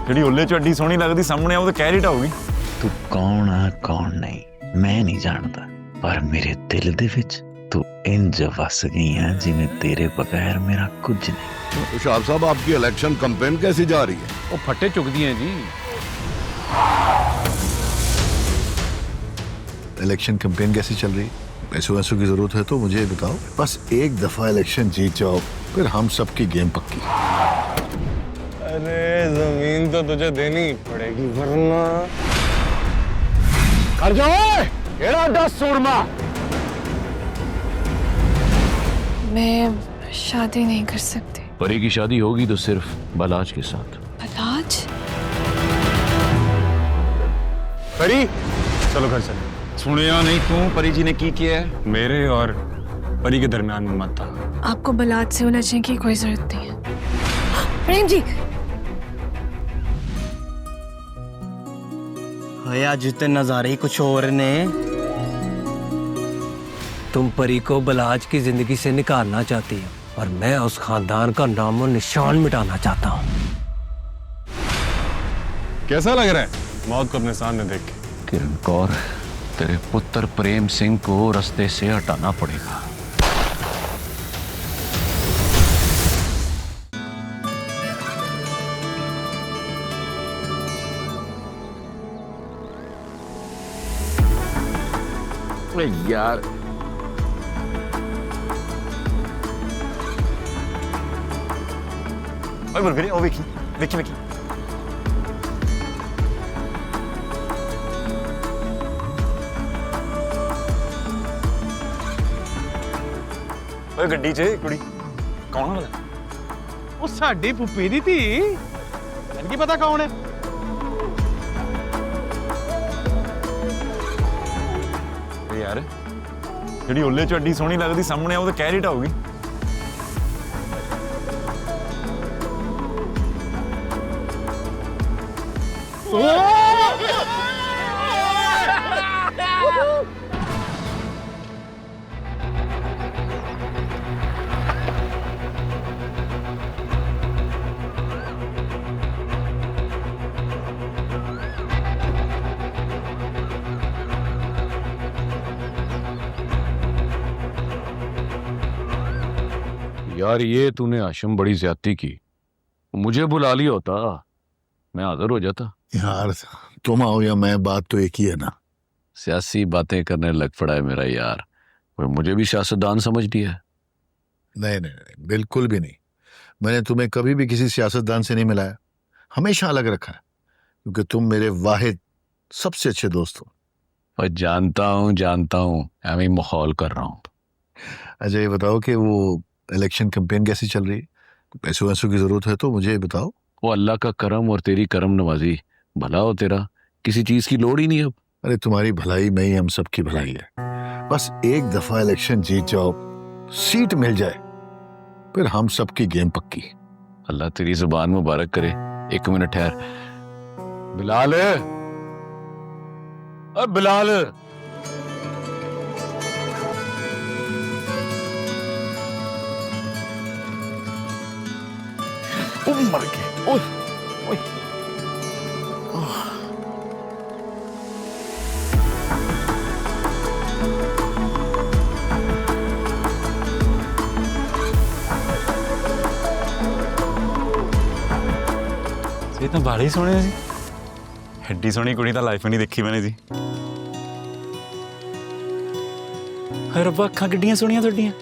ਜਿਹੜੀ ਉੱਲੇ ਚ ਅੱਡੀ ਸੋਹਣੀ ਲੱਗਦੀ ਸਾਹਮਣੇ ਆ ਉਹ ਤਾਂ ਕਹਿ ਢਾਊਗੀ। ਤੂੰ ਕੌਣ ਆ ਕੌਣ ਨਹੀਂ ਮੈਂ ਨਹੀਂ ਜਾਣਦਾ, ਪਰ ਮੇਰੇ ਦਿਲ ਦੇ ਵਿੱਚ तू इंज वस गई है जिवें तेरे बगैर मेरा कुछ नहीं। शाह साहब आपकी इलेक्शन कैंपेन कैसी जा रही है? वो फटे चुकती हैं जी। इलेक्शन कैंपेन कैसी चल रही? पैसों वैसों की जरूरत है तो मुझे बताओ, बस एक दफा इलेक्शन जीत जाओ फिर हम सबकी गेम पक्की। अरे जमीन तो तुझे देनी पड़ेगी वरना कर जाओ 10 सूरमा। मैं शादी नहीं कर सकती। परी की शादी होगी तो सिर्फ बलाज के साथ। बलाज? परी चलो घर चले। सुनिया नहीं तू परी जी ने की किया है? मेरे और परी के दरमियान में मत आ। आपको बलाज से उलझने की कोई जरूरत नहीं है। प्रेम जी आज तो नजारे ही कुछ और ने। तुम परी को बलाज की जिंदगी से निकालना चाहती हो और मैं उस खानदान का नामो निशान मिटाना चाहता हूँ। कैसा लग रहा है मौत को अपने सामने देख के? किरण कौर, तेरे पुत्र प्रेम सिंह को रास्ते से हटाना पड़ेगा। यार वीरे ओ वेखी वेखी वेखी ओए गड्डी च कुड़ी कौन वाला? ਉਹ ਸਾਡੀ ਫੁੱਫੀ ਦੀ ਧੀ ਮੈਨੂੰ ਕੀ ਪਤਾ ਕੌਣ ਹੈ। यार ਜਿਹੜੀ ਉੱਲੇ ਚ ਅੱਡੀ ਸੋਹਣੀ ਲੱਗਦੀ ਸਾਹਮਣੇ ਆ ਉਹ ਤਾਂ ਕਹਿ ਢਾਊਗੀ। यार ये तूने आशम बड़ी ज्यादती की। मुझे बुला लिया होता मैं हाजिर हो जाता। यार तुम आओ या मैं, बात तो एक ही है ना। सियासी बातें करने लग पड़ा है मेरा यार। वो मुझे भी सियासतदान समझ लिया है। नहीं नहीं नहीं बिल्कुल भी नहीं। मैंने तुम्हें कभी भी किसी सियासतदान से नहीं मिलाया, हमेशा अलग रखा है क्योंकि तुम मेरे वाहिद सबसे अच्छे दोस्त हो। और जानता हूँ मैं माहौल कर रहा हूँ। अच्छा ये बताओ कि वो इलेक्शन कैंपेन कैसी चल रही है? पैसों वैसों की जरूरत है तो मुझे बताओ। वो अल्लाह का करम और तेरी करम नवाजी, भला हो तेरा, किसी चीज की लोड़ ही नहीं अब। अरे तुम्हारी भलाई में ही हम सबकी भलाई है। बस एक दफा इलेक्शन जीत जाओ, सीट मिल जाए, फिर हम सबकी गेम पक्की। अल्लाह तेरी जुबान मुबारक करे। एक मिनट ठहर। बिलाल, अब बिलाल मर गए। ओए ओए ये तो बाले ही सोने जी। एड्डी सोहनी कुड़ी तो लाइफ में नहीं देखी मैंने जी। रब्बा अखां किड्डियां सोहनियां तुहाडियां।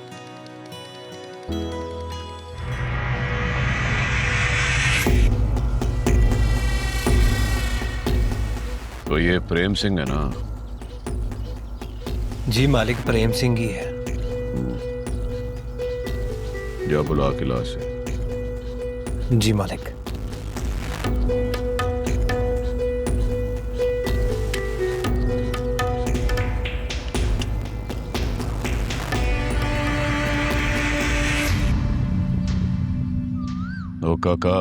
तो ये प्रेम सिंह है ना? जी मालिक प्रेम सिंह ही है। जा बुला किला से। जी मालिक। ओ काका,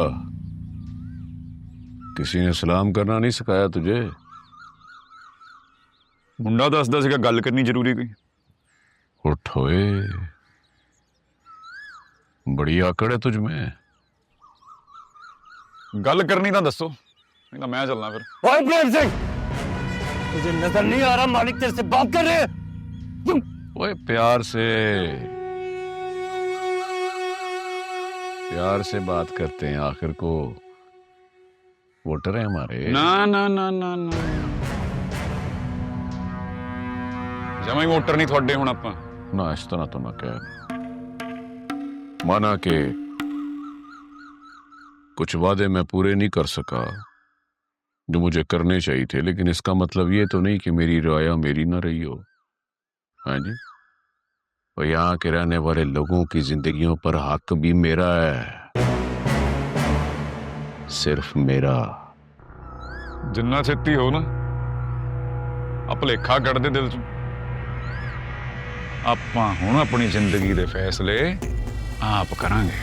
किसी ने सलाम करना नहीं सिखाया तुझे? मुंडा दसदा सीगा गल करनी जरूरी कोई। उठ होए, बड़ी आकड़ है तुझ में। गल करनी तो दसो नहीं तो मैं चलना फिर। ओए प्रेम सिंह, तुझे नजर नहीं आ रहा मालिक तेरे से बात कर रहे हैं? ओए प्यार से बात करते हैं, आखिर को वोटर है हमारे। ना ना ना ना ना जमा ही वोटर नहीं थोड़े हुण आपां। ना इस तरह तो ना कह, माना के कुछ वादे मैं पूरे नहीं कर सका जो मुझे करने चाहिए थे, लेकिन इसका मतलब ये तो नहीं कि मेरी राया मेरी ना रही हो। हाँ जी, और यहाँ के रहने वाले लोगों की जिंदगियों पर हक भी मेरा है, सिर्फ मेरा। जिन्ना छेती हो ना भुलेखा कढ़ दे दिल चों। आपां हुण अपनी जिंदगी दे फैसले आप करांगे।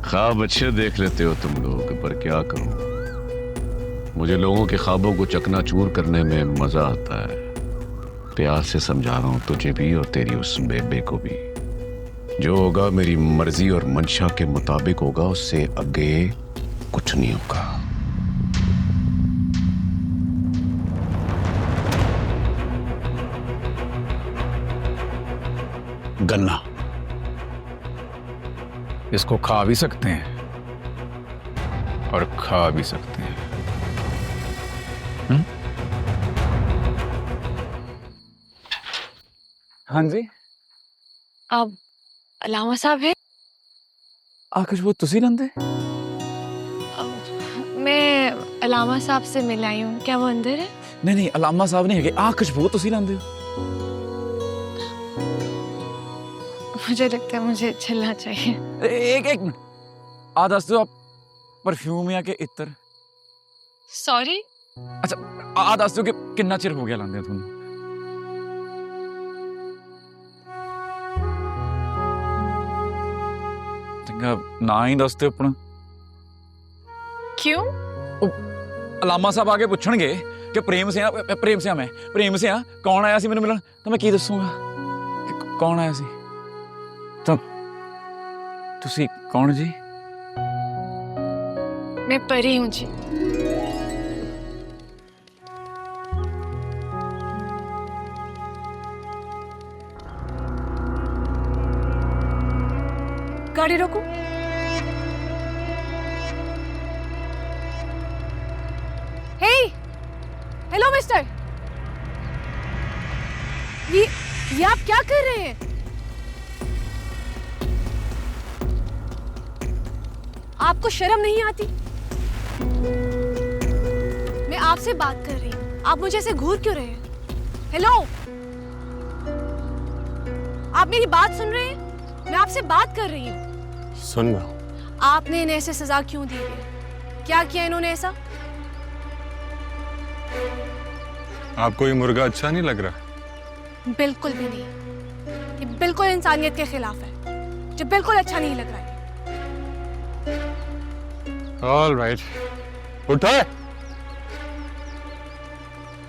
ख्वाब अच्छे देख लेते हो तुम लोग, पर क्या करूं, मुझे लोगों के ख्वाबों को चकनाचूर करने में मजा आता है। प्यार से समझा रहा हूं तुझे भी और तेरी उस बेबे को भी। जो होगा मेरी मर्जी और मंशा के मुताबिक होगा, उससे आगे कुछ नहीं होगा। गन्ना इसको खा भी सकते हैं और खा भी सकते हैं। हाँ जी, अब अलामा साहब है? आकाश वो तुसी रंदे? मैं अलामा साहब से मिल आई हूँ, क्या वो अंदर है? नहीं नहीं, अलामा साहब नहीं है। आकाश वो तुसी रंदे हो? मुझे लगता है मुझे चलना चाहिए। एक मिनट, आ दस दो आप परफ्यूम या के इत्र? सॉरी? अच्छा आ दस दो कि कितना चिर हो गया लांदे तुहानू? चंगा ना ही दस दो अपना। क्यों? अलामा साहब आके पूछणगे कि प्रेम से मैं कौन आया सी मैनू मिलन, तो मैं की दसूंगा कि कौन आया सी? तो तुसी कौन जी? मैं परी हूँ जी। गाड़ी रोको। हे, हेलो मिस्टर, ये आप क्या कर रहे हैं? आपको शर्म नहीं आती? मैं आपसे बात कर रही हूँ, आप मुझे ऐसे घूर क्यों रहे हैं? हेलो, आप मेरी बात सुन रहे हैं? मैं आपसे बात कर रही हूँ। सुन रहा हूं। आपने इन्हें ऐसे सजा क्यों दी है? क्या किया इन्होंने ऐसा? आपको ये मुर्गा अच्छा नहीं लग रहा? बिल्कुल भी नहीं, ये बिल्कुल इंसानियत के खिलाफ है, जो बिल्कुल अच्छा नहीं लग रहा है। ऑल राइट, उठा है।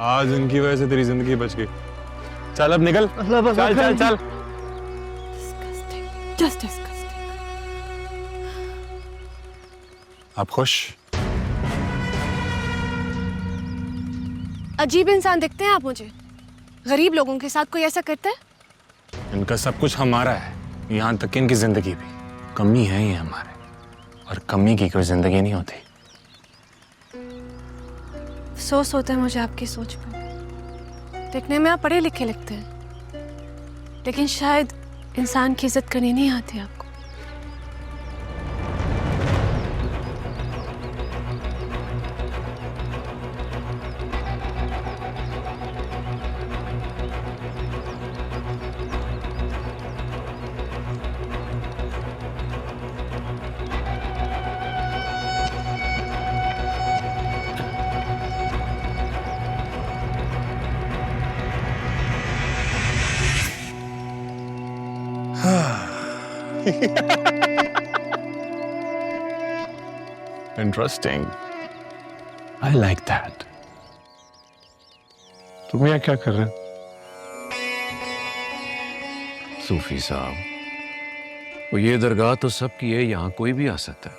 आज इनकी वजह से तेरी जिंदगी बच गई। चल अब निकल, चल चल चल। Just disgusting. आप खुश? अजीब इंसान दिखते हैं आप मुझे। गरीब लोगों के साथ कोई ऐसा करता है? इनका सब कुछ हमारा है, यहाँ तक कि इनकी जिंदगी भी। कमी है ये हमारे, और कमी की कोई जिंदगी नहीं होती। अफसोस होता है मुझे आपकी सोच पर। देखने में आप पढ़े लिखे लगते हैं, लेकिन शायद इंसान की इज्जत करनी नहीं आती आपको। Interesting. I like that. तुम यहाँ क्या कर रहे हो? सूफी साहब, वो ये दरगाह तो सबकी है, यहाँ कोई भी आ सकता है।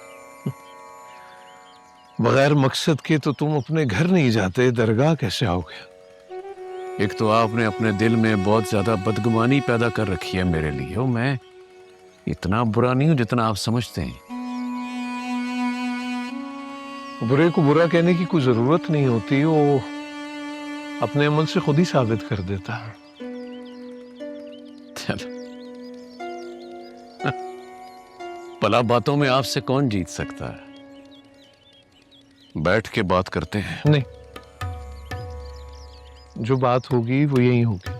बगैर मकसद के तो तुम अपने घर नहीं जाते, दरगाह कैसे आओगे? एक तो आपने अपने दिल में बहुत ज्यादा बदगुमानी पैदा कर रखी है मेरे लिए। और मैं इतना बुरा नहीं हूं जितना आप समझते हैं। बुरे को बुरा कहने की कोई जरूरत नहीं होती, वो अपने अमल से खुद ही साबित कर देता है। चलो, भला बातों में आपसे कौन जीत सकता है? बैठ के बात करते हैं। नहीं, जो बात होगी वो यही होगी।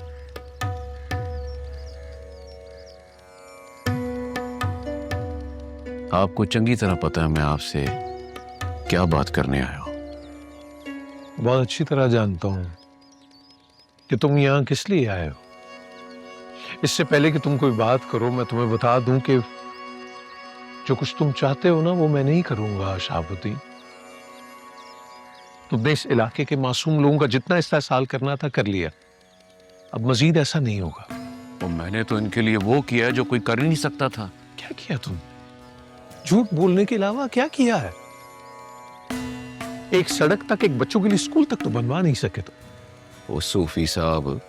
आपको चंगी तरह पता है मैं आपसे क्या बात करने आया हूं। बहुत अच्छी तरह जानता हूं कि तुम यहां किस लिए आए हो। इससे पहले कि तुम कोई बात करो, मैं तुम्हें बता दूं कि जो कुछ तुम चाहते हो ना, वो मैं नहीं करूंगा शहाबुद्दीन। तुमने इस इलाके के मासूम लोगों का जितना इस्तेहसाल करना था कर लिया। अब मजीद ऐसा नहीं होगा। तो मैंने तो इनके लिए वो किया है जो कोई कर ही नहीं सकता था। क्या किया तुम? झूठ बोलने के अलावा क्या किया है? एक सड़क तक, एक बच्चों के लिए स्कूल तक तो बनवा नहीं सके तुम। वो सूफी साहब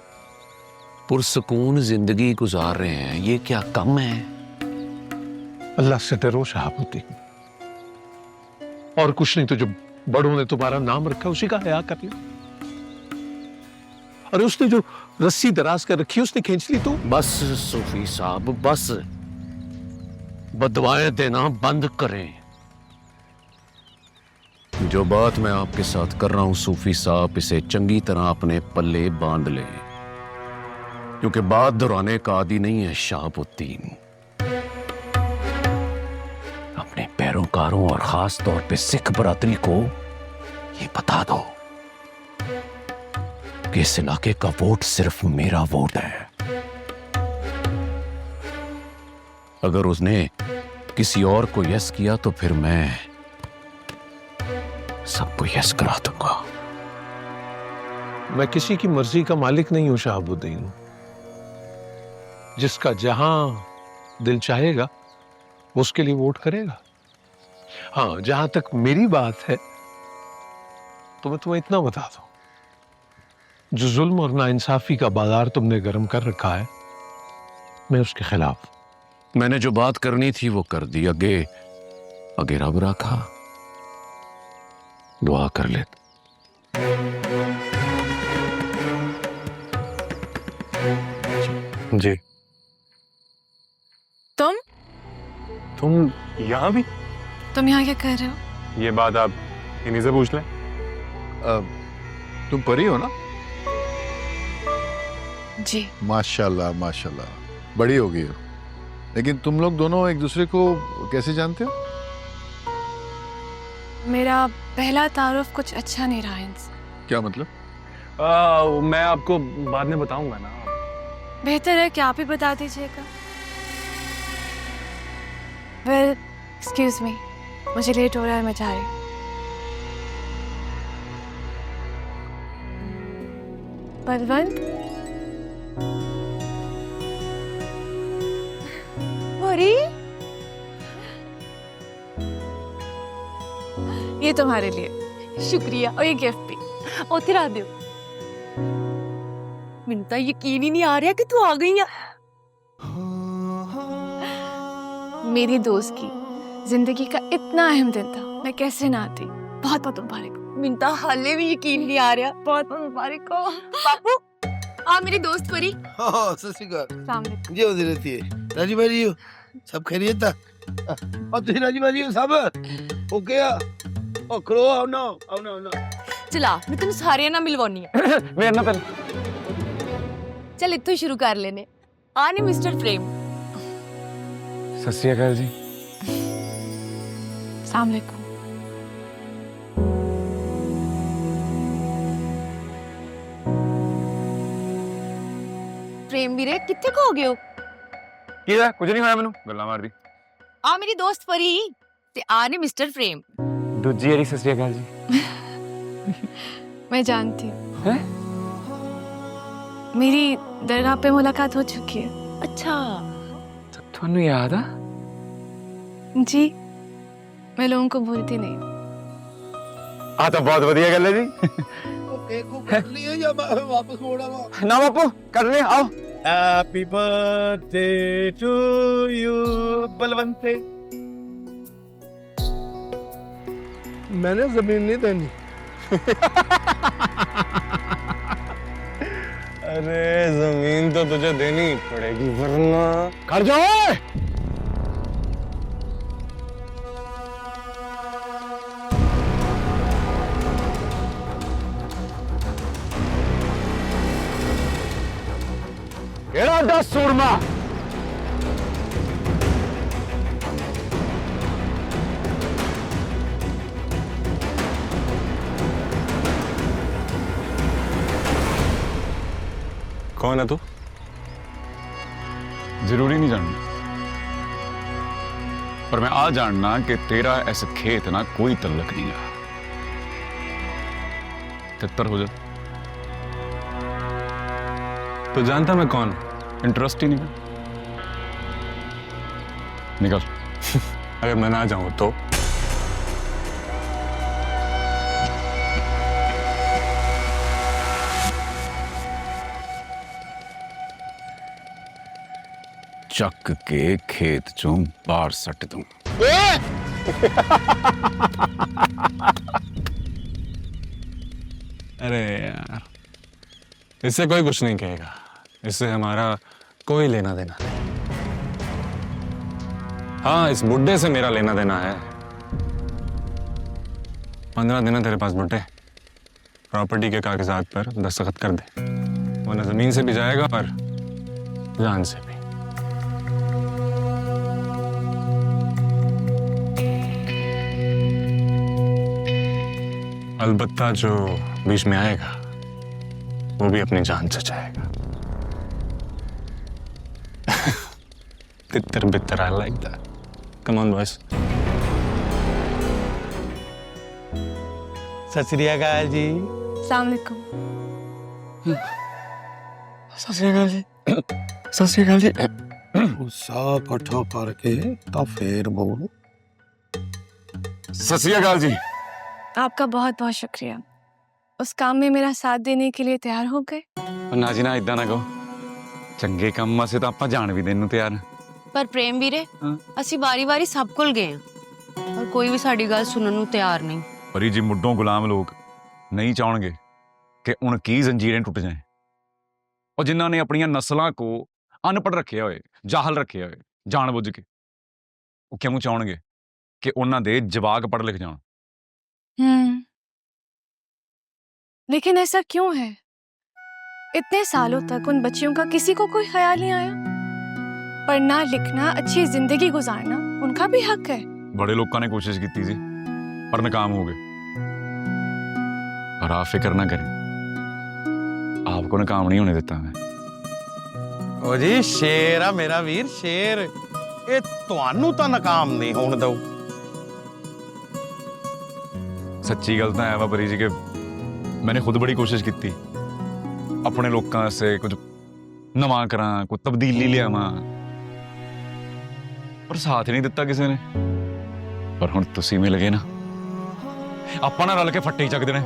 पुरसकून जिंदगी गुजार रहे हैं, ये क्या कम है? अल्लाह से डरो शहाबुद्दीन, और कुछ नहीं तो जो बड़ों ने तुम्हारा नाम रखा उसी का हया कर लिया। अरे उसने जो रस्सी दराज कर रखी उसने खींच ली तो। बस सूफी साहब बस, बदवाएं देना बंद करें। जो बात मैं आपके साथ कर रहा हूं सूफी साहब, इसे चंगी तरह अपने पल्ले बांध लें, क्योंकि बात दोहराने का आदी नहीं है शहाबुद्दीन। अपने पैरोकारों और खास तौर पे सिख बरादरी को ये बता दो कि इस इलाके का वोट सिर्फ मेरा वोट है। अगर उसने किसी और को यस किया तो फिर मैं सबको यस करा दूंगा। मैं किसी की मर्जी का मालिक नहीं हूं शहाबुद्दीन। जिसका जहां दिल चाहेगा वो उसके लिए वोट करेगा। हाँ, जहां तक मेरी बात है तो मैं तुम्हें इतना बता दूं, जो जुल्म और नाइंसाफी का बाजार तुमने गर्म कर रखा है, मैं उसके खिलाफ। मैंने जो बात करनी थी वो कर दी। आगे आगे रब रखा, दुआ कर ले। जी। तुम यहाँ भी? तुम यहाँ क्या कर रहे हो? ये बात आप इन्हीं से पूछ लें। तुम परी हो ना? जी। माशाल्लाह माशाल्लाह, बड़ी हो गई हो। लेकिन तुम लोग दोनों एक दूसरे को कैसे जानते हो? मेरा पहला तारुफ कुछ अच्छा नहीं रहा इनसे। क्या मतलब? मैं आपको बाद में बताऊंगा ना। बेहतर है कि आप ही बता दीजिएगा। वेल, एक्सक्यूज मी, मुझे लेट हो रहा है, मैं जा रही हूँ। बलवंत, परी, ये तुम्हारे लिए शुक्रिया। और ये गिफ्ट भी। ਉੱਥੇ ਰੱਖ ਦਿਓ। ਮੈਨੂੰ ਤਾਂ ਯਕੀਨ ਹੀ ਨਹੀਂ ਆ ਰਿਹਾ ਕਿ ਤੂੰ ਆ ਗਈ ਆ। मेरी दोस्त की जिंदगी का इतना अहम दिन था, मैं कैसे ना आती। बहुत बहुत मुबारक। ਮੈਨੂੰ ਤਾਂ ਹਾਲੇ ਵੀ ਯਕੀਨ ਨਹੀਂ ਆ ਰਿਹਾ। बहुत बहुत मुबारक हो। बापू, आ मेरी दोस्त परी। सत श्री अकाल। अस्सलाम वालेकुम। जी होती रहती है। राजी भाई जी हो? सब खैरियत था? और तुम राजी भाई जी हो सब? ओके आ? ओ खड़ो आओ ना, आओ ना, आओ ना। ਚਲਾ ਮੈਂ ਤੈਨੂੰ ਸਾਰਿਆਂ ਨਾਲ ਮਿਲਵਾਉਣੀ ਆ। मेरे ना पहले। ਚੱਲ ਇੱਥੋਂ ਹੀ ਸ਼ੁਰੂ ਕਰ ਲੈਨੇ। ਆ ਨੇ ਮਿਸਟਰ ਫਰੇਮ। सत श्री अकाल जी। अस्सलाम वालेकुम। ਪ੍ਰੇਮ ਵੀਰੇ ਕਿੱਥੇ ਖੋ ਗਏ ਹੋ? ਕੀ ਦਾ ਕੁਝ ਨਹੀਂ ਹੋਇਆ ਮੈਨੂੰ, ਗੱਲਾਂ ਮਾਰਦੀ। ਆ ਮੇਰੀ ਦੋਸਤ ਪਰੀ ਤੇ ਆ ਨੇ ਮਿਸਟਰ ਫਰੇਮ। दूजी हरी सत श्री अकाल जी। मैं जानती हूँ। हैं? मेरी दरगाह पे मुलाकात हो चुकी है। अच्छा, ਤੁਹਾਨੂੰ याद आ? जी, मैं लोगों को भूलती नहीं हूँ। ਆ ਤਾਂ ਬਹੁਤ ਵਧੀਆ ਗੱਲ ਹੈ ਜੀ केक को कट लिया या वापस मोड़ा वा ਨਾ ਬਾਪੂ ਕਰ ਰਹੇ ਆਓ हैप्पी बर्थडे टू यू बलवंते मैंने जमीन नहीं देनी अरे जमीन तो तुझे देनी पड़ेगी वरना कर जाओ केड़ा 10 सूरमा कौन है तू जरूरी नहीं जानना पर मैं आ जानना कि तेरा इस खेत ना कोई तल्लक नहीं है तितर हो जा तो जानता मैं कौन इंटरेस्ट ही नहीं है निकल अगर मैं ना जाऊं तो चक के खेत चों बाहर सट दूं अरे यार इससे कोई कुछ नहीं कहेगा इससे हमारा कोई लेना देना नहीं हाँ इस बुड्ढे से मेरा लेना देना है 15 दिन है तेरे पास बुड्ढे प्रॉपर्टी के कागजात पर दस्तखत कर दे वरना जमीन से भी जाएगा और जान से भी अलबत्ता जो बीच में आएगा वो भी अपनी जान से जाएगा तितर बितर I like that come on boys सत श्री अकाल जी अस्सलाम वालेकुम सत श्री अकाल जी सत श्री अकाल जी गुस्सा इकट्ठा करके तो फिर बोल सत श्री अकाल जी आपका बहुत बहुत शुक्रिया उस काम में मेरा साथ देने के लिए तैयार हो गए ना जी ना इदा ना कहो चंगे काम वास्ते तो आप जान भी देने तैयार ਪਰ ਪ੍ਰੇਮ ਵੀਰੇ ਹਾਂ। ਅਸੀਂ ਵਾਰੀ-ਵਾਰੀ ਸਭ ਕੋਲ ਗਏ ਹਾਂ ਪਰ ਕੋਈ ਵੀ ਸਾਡੀ ਗੱਲ ਸੁਣਨ ਨੂੰ ਤਿਆਰ ਨਹੀਂ परी जी मुड्डों गुलाम लोग नहीं चाहेंगे कि उनकी जंजीरें टूट जाएं और जिन्होंने अपनी नस्लों को अनपढ़ रखे हुए जाहल रखे हुए जानबूझ के वो क्यों चाहेंगे कि उन्होंने जवाक पढ़ लिख जान लेकिन ऐसा क्यों है इतने सालों तक उन बच्चियों का किसी को कोई ख्याल नहीं आया पढ़ना लिखना अच्छी जिंदगी गुजारना उनका भी हक है बड़े लोगों ने कोशिश की थी पर नाकाम हो गए पर आप फिक्र ना करें आपको नाकाम नहीं होने देता मैं ओ जी शेर आ मेरा वीर शेर ये ਤੁਹਾਨੂੰ ਤਾਂ ਨਾਕਾਮ ਨਹੀਂ ਹੋਣ ਦਊ सच्ची गल तो है वा परी जी के मैंने खुद बड़ी कोशिश की थी अपने लोगों से कुछ नवा करा कुछ तब्दीली लियावा पर साथ ही नहीं दिता किसी ने पर हुण तुसी मिल गए ना ਆਪਾਂ ਨਾ रल के फट्टे ही चक देने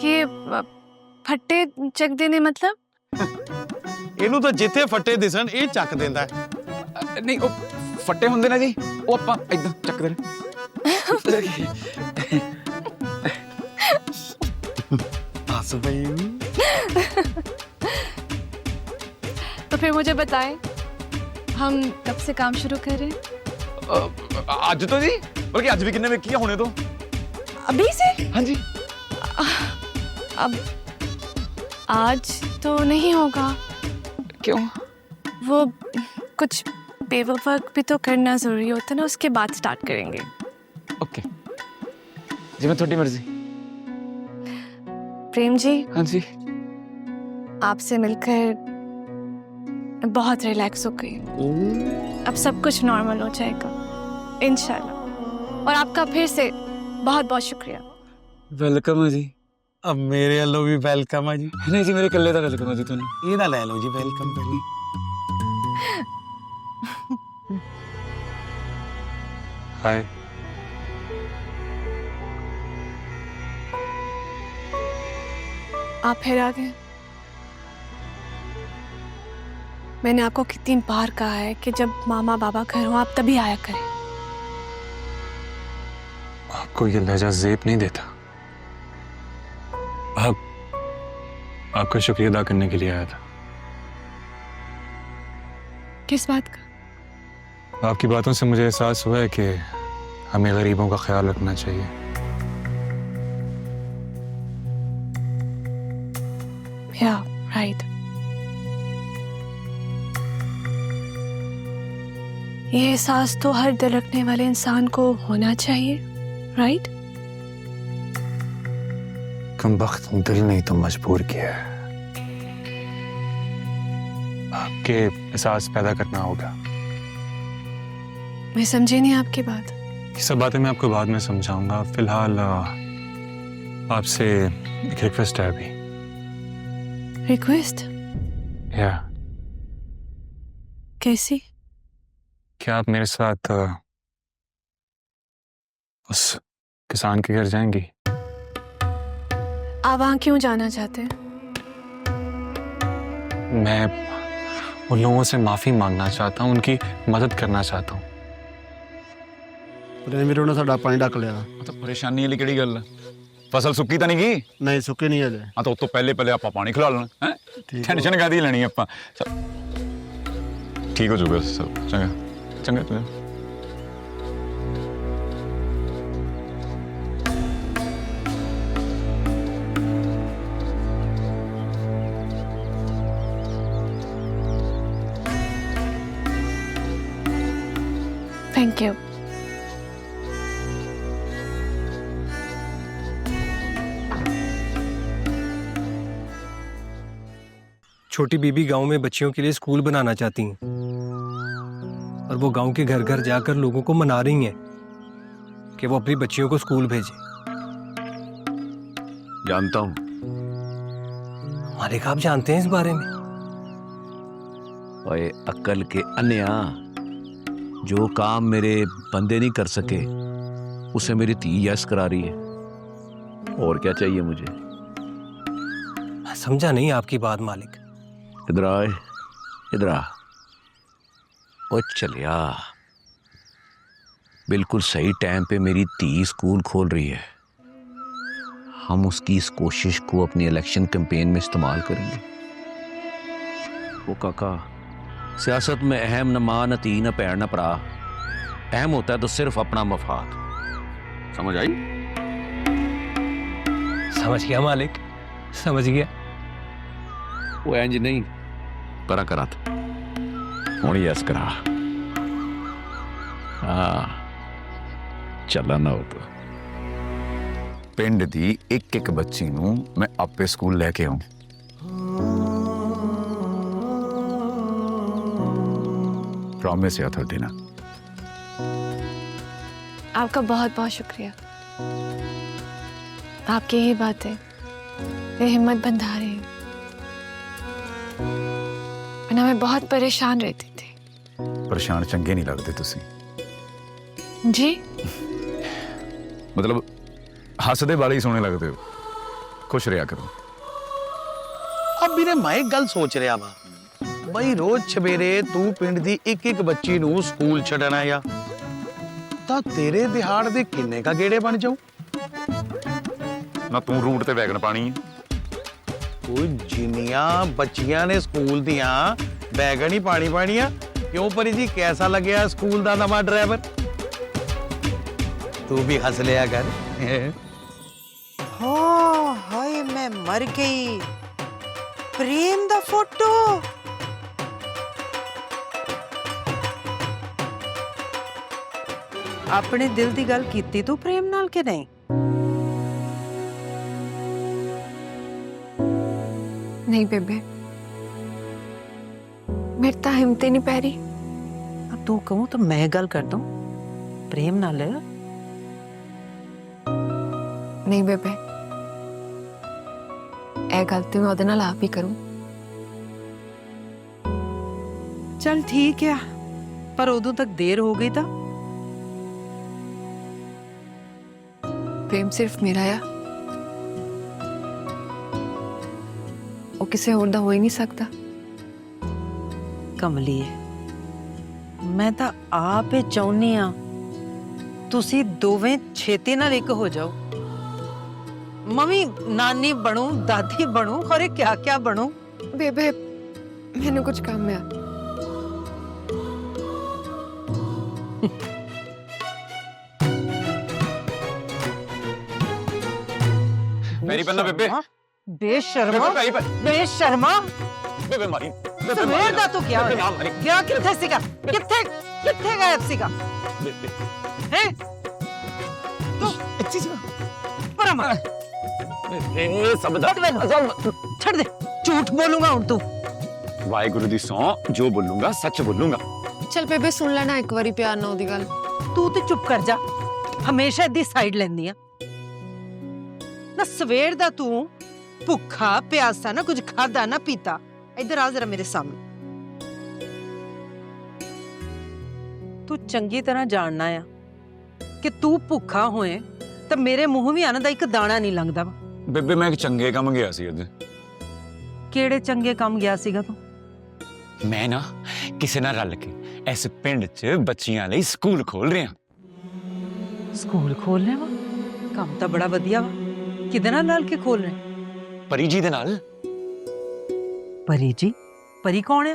ये फट्टे चक देने मतलब ਇਹਨੂੰ ਤਾਂ ਜਿੱਥੇ ਫੱਟੇ ਦਿਸਣ ਇਹ ਚੱਕ ਦਿੰਦਾ नहीं वो फट्टे होंगे ना जी वो ਆਪਾਂ इदां चक देने हस पई तो फिर मुझे बताएं हम कब से काम शुरू कर रहे हैं आज तो जी बल्कि आज भी किन्ने में किया होने तो अभी से हाँ जी अब आज तो नहीं होगा क्यों वो कुछ पेपर वर्क भी तो करना जरूरी होता है ना उसके बाद स्टार्ट करेंगे ओके जी मैं थोड़ी मर्जी प्रेम जी हाँ जी आपसे मिलकर बहुत रिलैक्स हो गई अब सब कुछ नॉर्मल हो जाएगा इंशाल्लाह और आपका फिर से बहुत बहुत शुक्रिया वेलकम है जी अब मेरे वालों भी वेलकम है जी नहीं जी मेरे कल्ले का वेलकम है जी तुहानू ये ना ले लो जी वेलकम पहले हाय आप फिर आ गए। मैंने आपको कितनी बार कहा है कि जब मामा बाबा घर हो आप तभी आया करें। आपको ये लहजा ज़ेब नहीं देता। आपका शुक्रिया अदा करने के लिए आया था। किस बात का? आपकी बातों से मुझे एहसास हुआ है कि हमें गरीबों का ख्याल रखना चाहिए। या राइट। ये एहसास तो हर दिल रखने वाले इंसान को होना चाहिए, राइट? कमबख्त दिल नहीं तो मजबूर किया है। आपके एहसास पैदा करना होगा। मैं समझी नहीं आपकी बात। ये सब बातें मैं आपको बाद में समझाऊंगा। फिलहाल आपसे एक रिक्वेस्ट है अभी। रिक्वेस्ट? या कैसी? क्या आप मेरे साथ उस किसान के घर जाएंगी? आप वहां क्यों जाना चाहते हैं? मैं उन लोगों से माफी मांगना चाहता हूँ, उनकी मदद करना चाहता हूँ। प्रेम ਵੀਰੋ ਨੇ ਸਾਡਾ ਪਾਣੀ ਢੱਕ ਲਿਆ। ਤਾਂ ਪਰੇਸ਼ਾਨੀ ਵਾਲੀ ਕਿਹੜੀ ਗੱਲ ਹੈ? ਫਸਲ ਸੁੱਕੀ ਤਾਂ ਨਹੀਂ ਗਈ? ਨਹੀਂ ਸੁੱਕੇ ਨਹੀਂ ਹਲੇ। ਹਾਂ ਤਾਂ ਉਸ ਤੋਂ ਪਹਿਲੇ ਆਪਾਂ ਪਾਣੀ ਖਿਲਾ ਲੈਣਾ ਹੈ। ਟੈਨਸ਼ਨ ਕਾਹਦੀ ਲੈਣੀ ਆਪਾਂ? ਠੀਕ ਹੋ ਜਾਊਗਾ ਸਭ। ਚੰਗਾ ਚੰਗਾ ਤੂੰ। Thank you. छोटी बीबी गांव में बच्चियों के लिए स्कूल बनाना चाहती हैं और वो गांव के घर घर जाकर लोगों को मना रही हैं कि वो अपनी बच्चियों को स्कूल भेजें। जानता हूं। मालिक, आप जानते हैं इस बारे में? ओए अक्ल के अन्या, जो काम मेरे बंदे नहीं कर सके उसे मेरी धी यस करा रही है। और क्या चाहिए मुझे? मैं समझा नहीं आपकी बात मालिक। इधर आए, इधर आ। ओ चलिया, बिल्कुल सही टाइम पे मेरी धी स्कूल खोल रही है। हम उसकी इस कोशिश को अपनी इलेक्शन कैंपेन में इस्तेमाल करेंगे। वो काका, सियासत में अहम न मां न धी न भैन न भरा। अहम होता है तो सिर्फ अपना मफाद। समझ आई? समझ गया मालिक, समझ गया। वो इंज नहीं करा करा था हूं यस करा। हाँ चला ना हो तो ਪਿੰਡ ਦੀ ਇੱਕ ਇੱਕ ਬੱਚੀ ਨੂੰ ਮੈਂ ਆਪੇ ਸਕੂਲ ਲੈ ਕੇ ਆਉਂ। प्रॉमिस है थोड़ी ना। आपका बहुत बहुत शुक्रिया। आपकी ये बातें ये हिम्मत बंधा रही है, वरना मैं बहुत परेशान रहती थी। परेशान चंगे नहीं लगते तुसी। जी मतलब हसदे वाले ही सोने लगते हो। खुश रहा करो। अब ਵੀਰੇ ਮੈਂ ਇੱਕ ਗੱਲ ਸੋਚ ਰਿਹਾ ਵਾ ਬਈ ਰੋਜ਼ ਸਵੇਰੇ ਤੂੰ ਪਿੰਡ ਦੀ ਇੱਕ ਇੱਕ ਬੱਚੀ ਨੂੰ ਸਕੂਲ ਛੱਡਣਾ ਆ ਤਾਂ ਤੇਰੇ ਦਿਹਾੜ ਦੇ ਕਿੰਨੇ ਕਾ ਗੇੜੇ ਬਣ ਜਾਊ? ਨਾ ਤੂੰ ਰੂਟ ਤੇ ਵੈਗਨ ਪਾਣੀ ਹੈ। ਉਹ ਜਿੰਨੀਆਂ ਬੱਚੀਆਂ ਨੇ ਸਕੂਲ ਦੀਆਂ ਵੈਗਨ ਹੀ ਪਾਣੀ ਪਾਣੀਆਂ। ਕਿਉਂ ਪਰੀ ਜੀ, ਕੈਸਾ ਲੱਗਿਆ ਸਕੂਲ ਦਾ ਨਵਾਂ ਡਰਾਈਵਰ? ਤੂੰ ਵੀ ਹੱਸ ਲਿਆ ਕਰ। हाँ हाय मैं मर गई। प्रेम दा फोटो अपने दिल दी गल कीती तू प्रेम नाल के नहीं? नहीं बेबे, मेरी तो हिम्मत ही नहीं पै रही। अब तू कहूं तो मैं गल कर दूं प्रेम नाल? नहीं बेबे, ए गलती मैं ओदे नाल आप ही करूं। चल ठीक है, पर उदों तक देर हो गई था। प्रेम सिर्फ मेरा या ਉਹ ਕਿਸੇ ਹੋਰ ਦਾ ਹੋ ਹੀ ਨਹੀਂ ਸਕਦਾ। ਕਮਲੀਏ, ਮੈਂ ਤਾਂ ਆਪ ਹੀ ਚਾਹੁੰਦੀ ਆ ਤੁਸੀਂ ਦੋਵੇਂ ਛੇਤੀ ਨਾਲ ਇੱਕ ਹੋ ਜਾਓ। ਮੰਮੀ ਨਾਨੀ ਬਣੂ, ਦਾਦੀ ਬਣੂ, ਖਰੇ ਕਿਆ ਕਿਆ ਬਣੂ। ਬੇਬੇ ਮੈਨੂੰ ਕੁਝ ਕੰਮ ਹੈ। मेरी पन्ना बेबे बेशर्मा, बेशर्मा। बेबे मारी ਸਵੇਰ ਦਾ ਤੂੰ ਗਿਆ बेबे ਹੋਇਆ? ना मारी ਗਿਆ ਕਿੱਥੇ ਸੀਗਾ? ਕਿੱਥੇ ਗਾਇਬ ਸੀਗਾ? बेबे ਹੈ ਤੂੰ अच्छी सी ਪਰਮਾ ए सब दा ਛੱਡ ਦੇ, ਝੂਠ ਬੋਲੂਗਾ ਹੁਣ ਤੂੰ। वाहिगुरु दी सौं जो बोलूंगा सच बोलूंगा। ਚਲ ਬੇਬੇ ਸੁਣ ਲੈਣਾ ਇੱਕ ਵਾਰੀ ਪਿਆਰ ਨਾਲ ਉਹਦੀ ਗੱਲ। ਤੂੰ ਤੇ ਚੁੱਪ ਕਰ ਜਾ, ਹਮੇਸ਼ਾ ਦੀ ਸਾਈਡ ਲੈਂਦੀ ਆ ਨਾ। ਸਵੇਰ ਦਾ ਤੂੰ ਭੁੱਖਾ ਪਿਆਸਾ ਨਾ, ਕੁਝ ਖਾਦਾ ਨਾ ਪੀਤਾ। ਇੱਧਰ ਆ ਜ਼ਰਾ ਮੇਰੇ ਸਾਹਮਣੇ। ਤੂੰ ਚੰਗੀ ਤਰ੍ਹਾਂ ਜਾਣਨਾ ਆ ਕਿ ਤੂੰ ਭੁੱਖਾ ਹੋਏ ਤਾਂ ਮੇਰੇ ਮੂੰਹ ਵੀ ਅੰਨ ਦਾ ਇੱਕ ਦਾਣਾ ਨਹੀਂ ਲੰਘਦਾ ਵਾ। बेबे मैं एक चंगे काम गया सी अज। ਕਿਹੜੇ ਚੰਗੇ ਕੰਮ ਗਿਆ ਸੀਗਾ ਤੂੰ? मैं ना किसी ना रल के इस पिंड च बच्चियां लई स्कूल खोल रहे हैं। ਸਕੂਲ ਖੋਲਨੇ ਵਾ? ਕੰਮ ਤਾਂ ਬੜਾ ਵਧੀਆ ਵਾ। ਕਿਹਦੇ ਨਾਲ ਰਲ ਕੇ ਖੋਲ ਰਹੇ? परी जी दे नाल। ਪਰੀ ਜੀ? ਪਰੀ ਕੌਣ ਆ?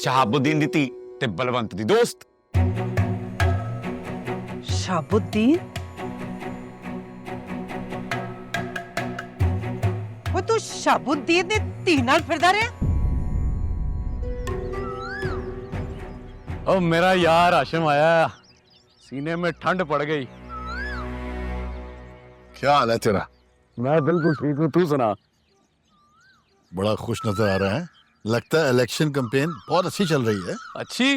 शहाबुद्दीन दी धी ते बलवंत दी दोस्त। ਸ਼ਾਬੁद्दीन? ਉਹ ਤੂੰ ਸ਼ਾਬੁद्दीन ਦੇ ਧੀ ਨਾਲ ਫਿਰਦਾ ਰਿਹਾ? ओ मेरा यार हाशिम आया, सीने में ठंड पड़ गई। क्या हाल है तेरा? मैं बिल्कुल ठीक हूँ, तू सुना? बड़ा खुश नजर आ रहा है। लगता है इलेक्शन कैंपेन बहुत अच्छी चल रही है। अच्छी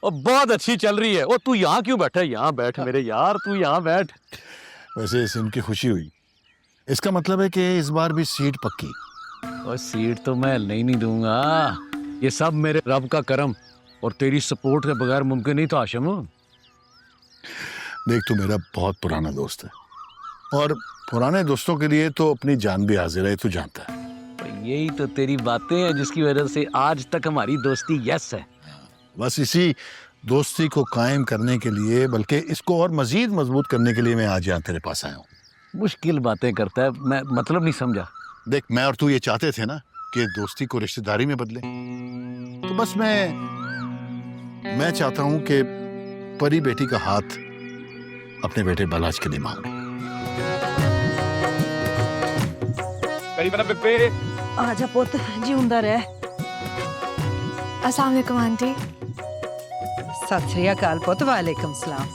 और बहुत अच्छी चल रही है। ओ तू यहाँ क्यों बैठा है? यहाँ बैठ मेरे यार, तू यहाँ बैठ। वैसे सुन के खुशी हुई। इसका मतलब है कि इस बार भी सीट पक्की। और सीट तो मैं नहीं दूंगा, ये सब मेरे रब का करम और तेरी सपोर्ट के बगैर मुमकिन नहीं था हाशिम। देख, तू मेरा बहुत पुराना दोस्त है और पुराने दोस्तों के लिए तो अपनी जान भी हाजिर है, तू जानता है। यही तो तेरी बातें हैं जिसकी वजह से आज तक हमारी दोस्ती यस है। बस इसी दोस्ती को कायम करने के लिए, बल्कि इसको और मजीद मजबूत करने के लिए मैं आज यहाँ तेरे पास आया हूँ। मुश्किल बातें करता है, मैं मतलब नहीं समझा। देख, मैं और तू ये चाहते थे ना कि दोस्ती को रिश्तेदारी में बदले, तो बस मैं चाहता हूँ कि परी बेटी का हाथ अपने बेटे बालाज के लिए मांगे। करी बना बेबे। ਆਜਾ ਪੁੱਤ, ਜਿਉਂਦਾ ਰਹਿ। अस्सलाम वालेकुम आंटी। ਸਤਿ ਸ੍ਰੀ ਅਕਾਲ ਪੁੱਤ। ਵਾਲੇਕਮ ਸਲਾਮ।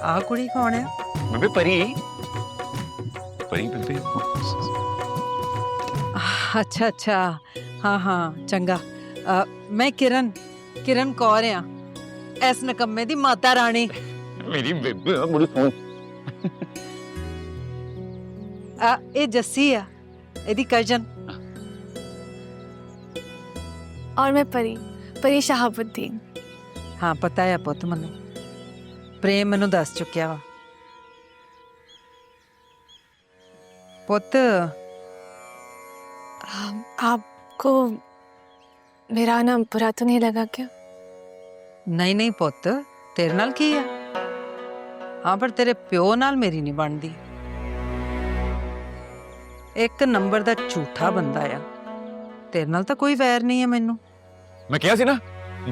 ਆ ਕੁੜੀ ਕੌਣ ਹੈ? बेबे परी परी बेबे। ਅੱਛਾ ਅੱਛਾ, ਹਾਂ ਹਾਂ, ਚੰਗਾ। ਮੈਂ ਕਿਰਨ ਕੌਰ ਆ, ਇਸ ਨਕੰਮੇ ਦੀ ਮਾਤਾ ਰਾਣੀ। मेरी बेबे बड़ी सोहनी। ਇਹ ਜੱਸੀ ਆ, ਇਹਦੀ ਕਜ਼ਨ। और मैं परी शहाबुद्दीन। ਹਾਂ ਪਤਾ ਹੈ ਪੁੱਤ ਮੈਨੂੰ। ਪ੍ਰੇਮ ਮੈਨੂੰ ਦੱਸ ਚੁੱਕਿਆ ਵਾ। ਪੁੱਤ, आपको मेरा नाम बुरा तो नहीं लगा क्या? ਨਹੀਂ ਨਹੀਂ ਪੁੱਤ, ਤੇਰੇ ਨਾਲ ਕੀ ਆ? ਹਾਂ ਪਰ ਤੇਰੇ ਪਿਓ ਨਾਲ ਮੇਰੀ ਨਹੀਂ ਬਣਦੀ। ਇੱਕ ਨੰਬਰ ਦਾ ਝੂਠਾ ਬੰਦਾ ਆ। ਤੇਰੇ ਨਾਲ ਤਾਂ ਕੋਈ ਵੈਰ ਨਹੀਂ ਹੈ ਮੈਨੂੰ। मैं क्या सी ना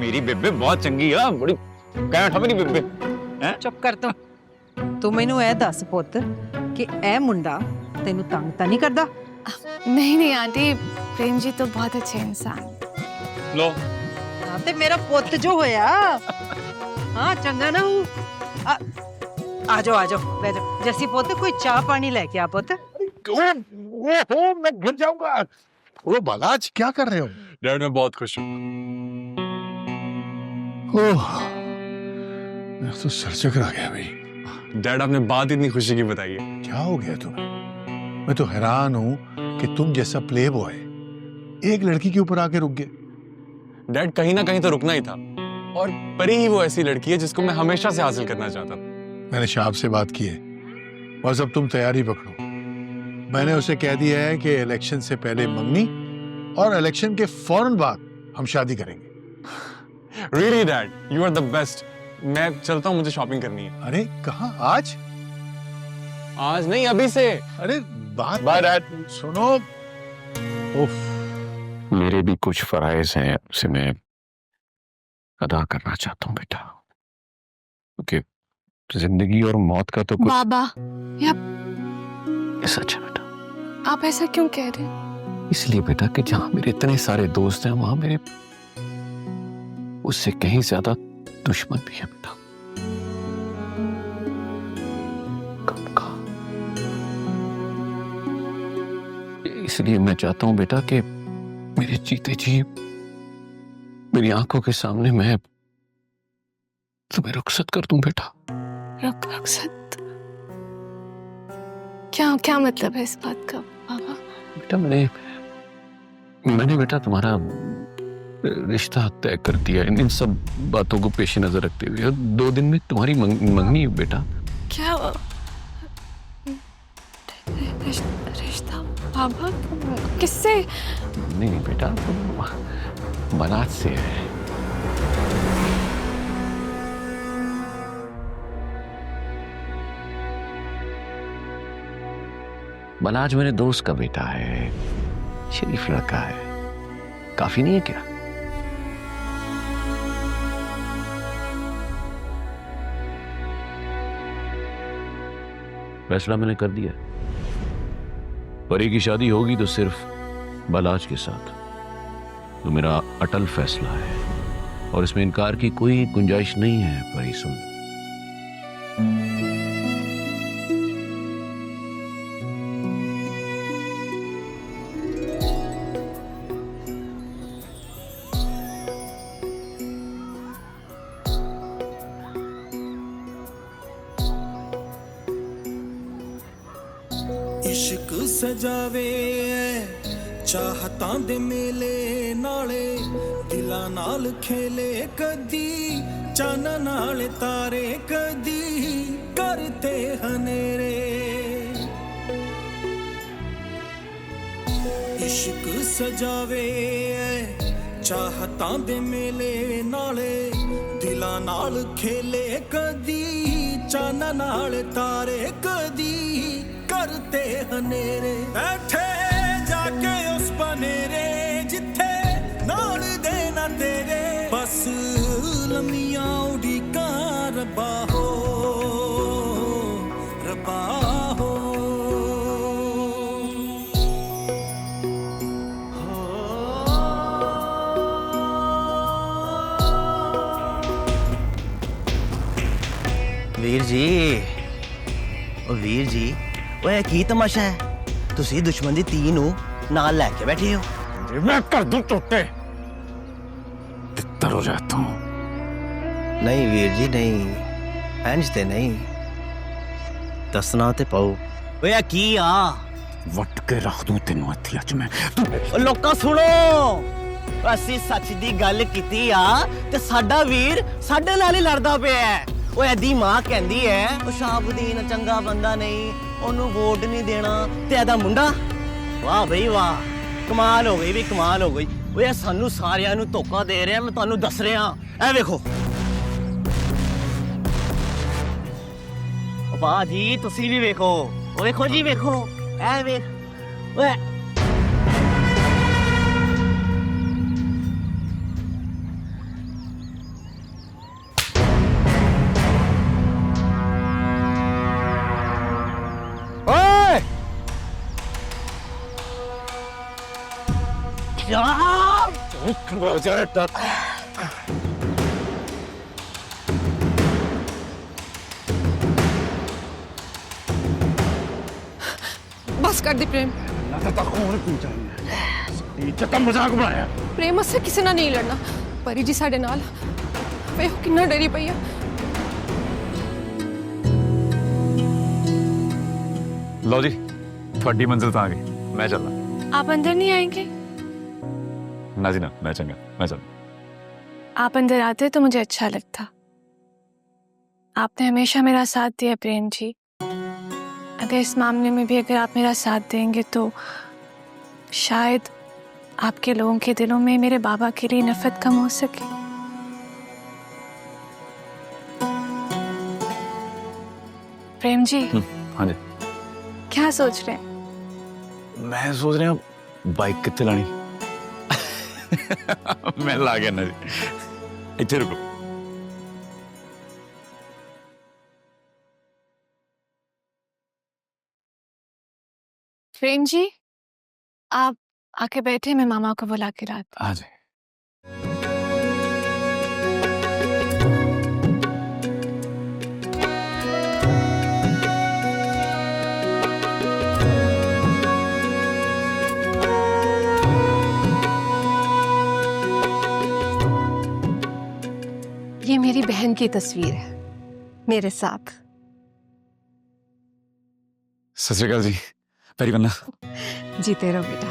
मेरी बेबे बहुत चंगी है, बड़ी कैंठ है मेरी बेबे। हैं? ਚੁੱਪ ਕਰ ਤੂੰ ਮੈਨੂੰ ਇਹ ਦੱਸ ਪੁੱਤ ਕਿ ਇਹ ਮੁੰਡਾ ਤੈਨੂੰ ਤੰਗ ਤਾਂ ਨਹੀਂ ਕਰਦਾ? नहीं आंटी, प्रेम जी तो बहुत अच्छे इंसान। लो ਹਾਂ ਤੇ ਮੇਰਾ ਪੁੱਤ ਜੋ ਹੋਇਆ। ਹਾਂ ਚੰਗਾ ਨਾ ਹੂੰ। ਆ ਜਾਓ ਬਹਿ ਜਾਓ। ਜੱਸੀ ਪੁੱਤ, ਕੋਈ ਚਾਹ ਪਾਣੀ ਲੈ ਕੇ ਆ ਪੁੱਤ। ओहो, मैं गिर जाऊंगा। ओ बालाज, क्या कर रहे हो? डैड, मैं बहुत खुश हूँ। ओह, मेरा तो सर चक्कर आ गया भाई। डैड, आपने बात इतनी खुशी की बताई है। क्या हो गया तुम्हें? मैं तो हैरान हूं कि तुम जैसा प्ले बॉय एक लड़की के ऊपर आके रुक गए। डैड, कहीं ना कहीं तो रुकना ही था, और परी ही वो ऐसी लड़की है जिसको मैं हमेशा से हासिल करना चाहता था। मैंने शाब से बात की है, बस अब तुम तैयारी पकड़ो। मैंने उसे कह दिया है कि इलेक्शन से पहले मंगनी और इलेक्शन के फौरन बाद हम शादी करेंगे। Really dad, you are the best. मैं चलता हूँ, मुझे शॉपिंग करनी है। अरे कहाँ आज? आज नहीं, अभी से। अरे बात बाय डैड। सुनो। उफ, मेरे भी कुछ फराइज हैं, उसे मैं अदा करना चाहता हूँ बेटा, क्योंकि जिंदगी और मौत का तो कुछ बाबा, ये सच है बेटा। आप ऐसा क्यों कह रहे हैं? इसलिए बेटा कि जहां मेरे इतने सारे दोस्त हैं, वहां मेरे उससे कहीं ज्यादा दुश्मन भी है बेटा। कब का? इसलिए मैं चाहता हूं बेटा कि मेरे जीते जी मेरी आंखों के सामने मैं तुम्हें रुखसत कर दूं बेटा। रुखसत? क्या मतलब है इस बात का बाबा? बेटा मैंने बेटा तुम्हारा रिश्ता तय कर दिया, इन सब बातों को पेश नजर रखते हुए। 2 दिन में तुम्हारी मंगनी है बेटा। क्या रिश्ता बाबा? किससे? नहीं बेटा, बनात से है। बनाज मेरे दोस्त का बेटा है, शरीफ लड़का है। काफी नहीं है क्या? फैसला मैंने कर दिया। परी की शादी होगी तो सिर्फ बलाज के साथ, तो मेरा अटल फैसला है और इसमें इनकार की कोई गुंजाइश नहीं है। परी सुन, इश्क सजावे चाहतां दे मेले नाले, दिलां नाल खेले कदी चन नाल तारे, कदी करते हनेरे। इश्क सजावे चाहतां दे मेले नाले, दिलां नाल खेले कदी चन नाल तारे, कदी करते हनेरे। बैठे जाके उस बनेरे जिथे नाल देना तेरे, बस लम्मियां उड़ीका रब्बा हो, रब्बा हो। ਵੀਰ ਜੀ, ਉਹ ਵੀਰ ਜੀ, ਓਏ ਕੀ ਤਮਾਸ਼ਾ ਹੈ? ਤੁਸੀਂ ਦੁਸ਼ਮਣ ਦੀ ਧੀ ਨੂੰ ਨਾਲ ਲੈ ਕੇ ਬੈਠੇ ਹੋ। मैं कर दूं टोटे, तितर हो जाता हूँ। ਨਹੀਂ ਵੀਰ ਜੀ ਨਹੀਂ, ਇੰਜ ਤੇ ਨਹੀਂ, ਦੱਸਣਾ ਤੇ ਪਾਓ। ਓਏ ਕੀ ਆ? वट के रख दूं तेनों हथिया च मैं। ਓ ਲੋਕਾਂ ਸੁਣੋ, ਅਸੀਂ ਸੱਚ ਦੀ ਗੱਲ ਕੀਤੀ ਆ ਤੇ ਸਾਡਾ ਵੀਰ ਸਾਡੇ ਨਾਲ ਹੀ ਲੜਦਾ ਪਿਆ ਹੈ। ਓਏ ਇਹਦੀ ਮਾਂ ਕਹਿੰਦੀ ਹੈ ਉਹ ਸ਼ਾਬਦੀਨ ਚੰਗਾ ਬੰਦਾ ਨਹੀਂ, ਉਹਨੂੰ ਵੋਟ ਨਹੀਂ ਦੇਣਾ, ਤੇ ਇਹਦਾ ਮੁੰਡਾ, ਵਾਹ ਬਈ ਵਾਹ, ਕਮਾਲ ਹੋ ਗਈ ਵੀ ਕਮਾਲ ਹੋ ਗਈ। ਓਏ ਸਾਨੂੰ ਸਾਰਿਆਂ ਨੂੰ ਧੋਖਾ ਦੇ ਰਿਹਾ, ਮੈਂ ਤੁਹਾਨੂੰ ਦੱਸ ਰਿਹਾ। ਇਹ ਵੇਖੋ ਓ ਬਾਜੀ, ਜੀ ਤੁਸੀਂ ਵੀ ਵੇਖੋ, ਓ ਵੇਖੋ ਜੀ, ਵੇਖੋ ਇਹ ਵੇਖ। ਓਏ बस कर दी प्रेम। मजाक बनाया। प्रेम असे किसी ना नहीं लड़ना। परी जी साडे नाल, ਵੇਖੋ कितना डरी पई है। लो जी, थोड़ी मंजिल तो आ गई, मैं चलना। आप अंदर नहीं आएंगे? ना जी ना, मैं चंगा, मैं चल। आप अंदर आते तो मुझे अच्छा लगता। आपने हमेशा मेरा साथ दिया प्रेम जी, अगर इस मामले में भी अगर आप मेरा साथ देंगे तो शायद आपके लोगों के दिलों में मेरे बाबा के लिए नफरत कम हो सके। प्रेम जी, हाँ जी। क्या सोच रहे हैं? मैं सोच रहा बाइक कितने लानी। मैं ला गया ना जी, इतने रुको। प्रेम जी, आप आके बैठे, मैं मामा को बुला के लाती हूँ। हाँ जी। ये मेरी बहन की तस्वीर है मेरे साथ। सत श्री अकाल जी, पैरी बन्ना। जीते रहो बेटा।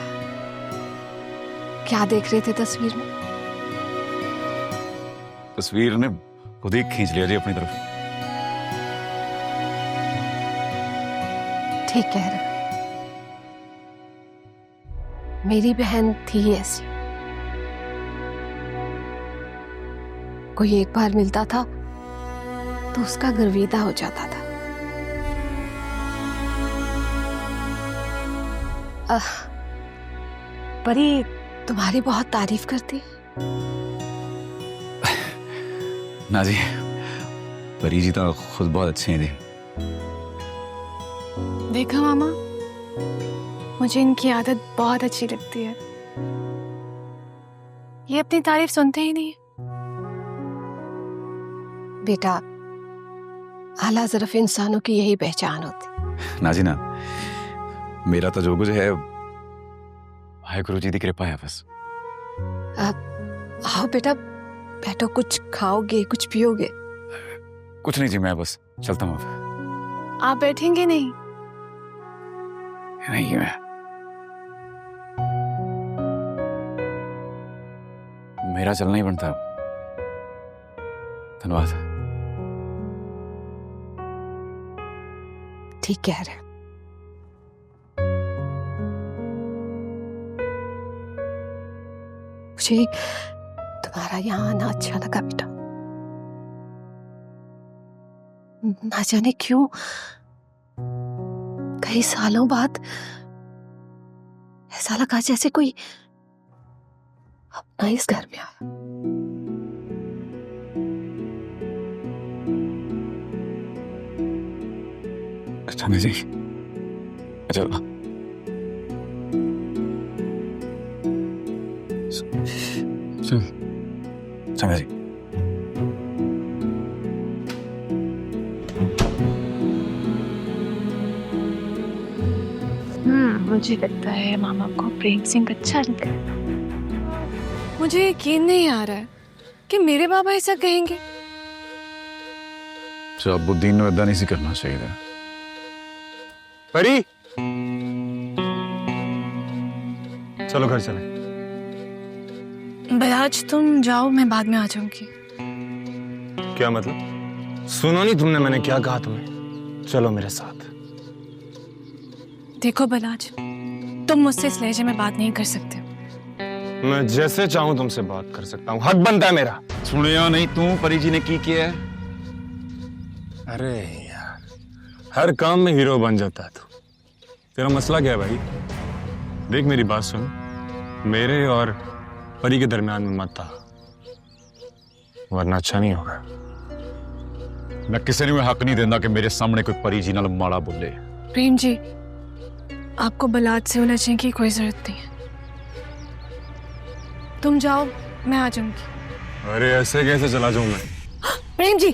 क्या देख रहे थे तस्वीर में? तस्वीर ने खुद ही खींच लिया जी अपनी तरफ। ठीक कह रहे हो। मेरी बहन थी ऐसी। कोई एक बार मिलता था तो उसका गर्विदा हो जाता था। परी तुम्हारी बहुत तारीफ करती है। ना जी, परी जी तो खुद बहुत अच्छे हैं जी। देखा मामा, मुझे इनकी आदत बहुत अच्छी लगती है। ये अपनी तारीफ सुनते ही नहीं। बेटा, आला ज़रफ़ इंसानों की यही पहचान होती। ना जी ना, मेरा तो जो कुछ है वाहेगुरु जी की कृपा है बस। आओ बेटा, बैठो, कुछ खाओगे, कुछ पियोगे? कुछ नहीं जी, मैं बस चलता हूँ अब। आप बैठेंगे नहीं? नहीं, मैं मेरा चलना ही बनता। धन्यवाद। ठीक कह रहे। मुझे तुम्हारा यहाँ आना अच्छा लगा बेटा। ना जाने क्यों कई सालों बाद ऐसा लगा जैसे कोई अपना इस घर में आया। अच्छा जी, अच्छा चल जी। मुझे लगता है मामा को प्रेम सिंह अच्छा लगता है। मुझे यकीन नहीं आ रहा है कि मेरे बाबा ऐसा कहेंगे। अबुद्दीन ने ऐसा नहीं सी करना चाहिए। परी, चलो घर चले। बलाज तुम जाओ, मैं बाद में आ जाऊंगी। क्या मतलब? सुनो नहीं तुमने मैंने क्या कहा तुम्हें? चलो मेरे साथ। देखो बलाज, तुम मुझसे इस लहजे में बात नहीं कर सकते। मैं जैसे चाहूं तुमसे बात कर सकता हूं, हक बनता है मेरा। सुनिया नहीं तू परी जी ने की किया है? अरे यार, हर काम में हीरो बन जाता है तू। तेरा मसला क्या है भाई? देख मेरी बात सुन, मेरे और परी के दरमियान में मत आ, वरना अच्छा नहीं होगा। मैं किसी ने हक नहीं देता कि मेरे सामने कोई परी जी नाल माड़ा बोले। प्रेम जी, आपको बलाज से उलझने की कोई जरूरत नहीं है। तुम जाओ, मैं आ जाऊंगी। अरे ऐसे कैसे चला जाऊं मैं? प्रेम जी,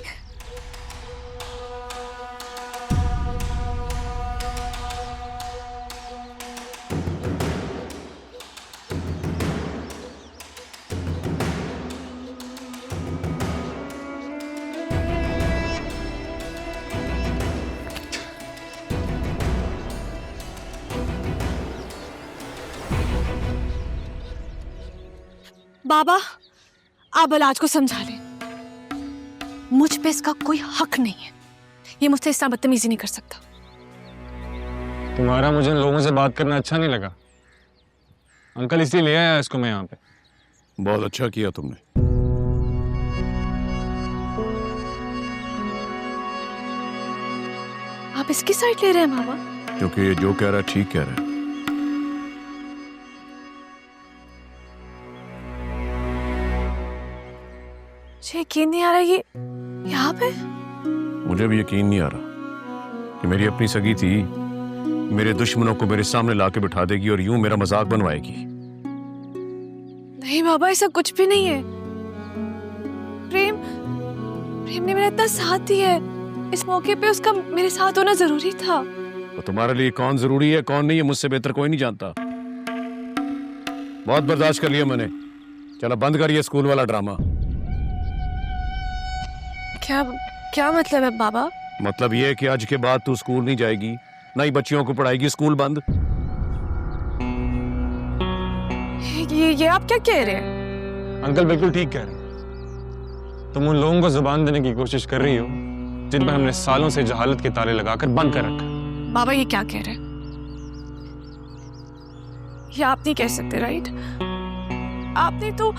बाबा, आप बलाज को समझा लें। मुझ पे इसका कोई हक नहीं है। ये मुझसे इस तरह बदतमीजी नहीं कर सकता। तुम्हारा मुझे इन लोगों से बात करना अच्छा नहीं लगा। अंकल इसलिए ले आया इसको मैं यहाँ पे। बहुत अच्छा किया तुमने। आप इसकी साइड ले रहे हैं मामा? क्योंकि ये जो कह रहा है ठीक कह रहा है। मुझे यकीन नहीं आ रहा ये यहाँ पे। मुझे भी यकीन नहीं आ रहा कि मेरी अपनी सगी थी मेरे दुश्मनों को मेरे सामने लाके बिठा देगी और यूं मेरा मजाक बनवाएगी। नहीं बाबा, ऐसा कुछ भी नहीं है। प्रेम प्रेम ने मेरा इतना साथ दिया है, इस मौके पे उसका मेरे साथ होना जरूरी था। तो तुम्हारे लिए कौन जरूरी है कौन नहीं है मुझसे बेहतर कोई नहीं जानता। बहुत बर्दाश्त कर लिया मैंने। चलो बंद करिए स्कूल वाला ड्रामा। क्या क्या मतलब है बाबा? मतलब ये है कि आज के बाद तू स्कूल नहीं जाएगी, ना ही बच्चियों को पढ़ाएगी, स्कूल बंद। ये आप क्या कह रहे हैं? अंकल बिल्कुल ठीक कह रहे हैं। तुम उन लोगों को जुबान देने की कोशिश कर रही हो जिन पर हमने सालों से जहालत के ताले लगाकर बंद कर रखा। बाबा ये क्या कह रहे हैं? ये आप नहीं कह सकते, राइट? आपने तो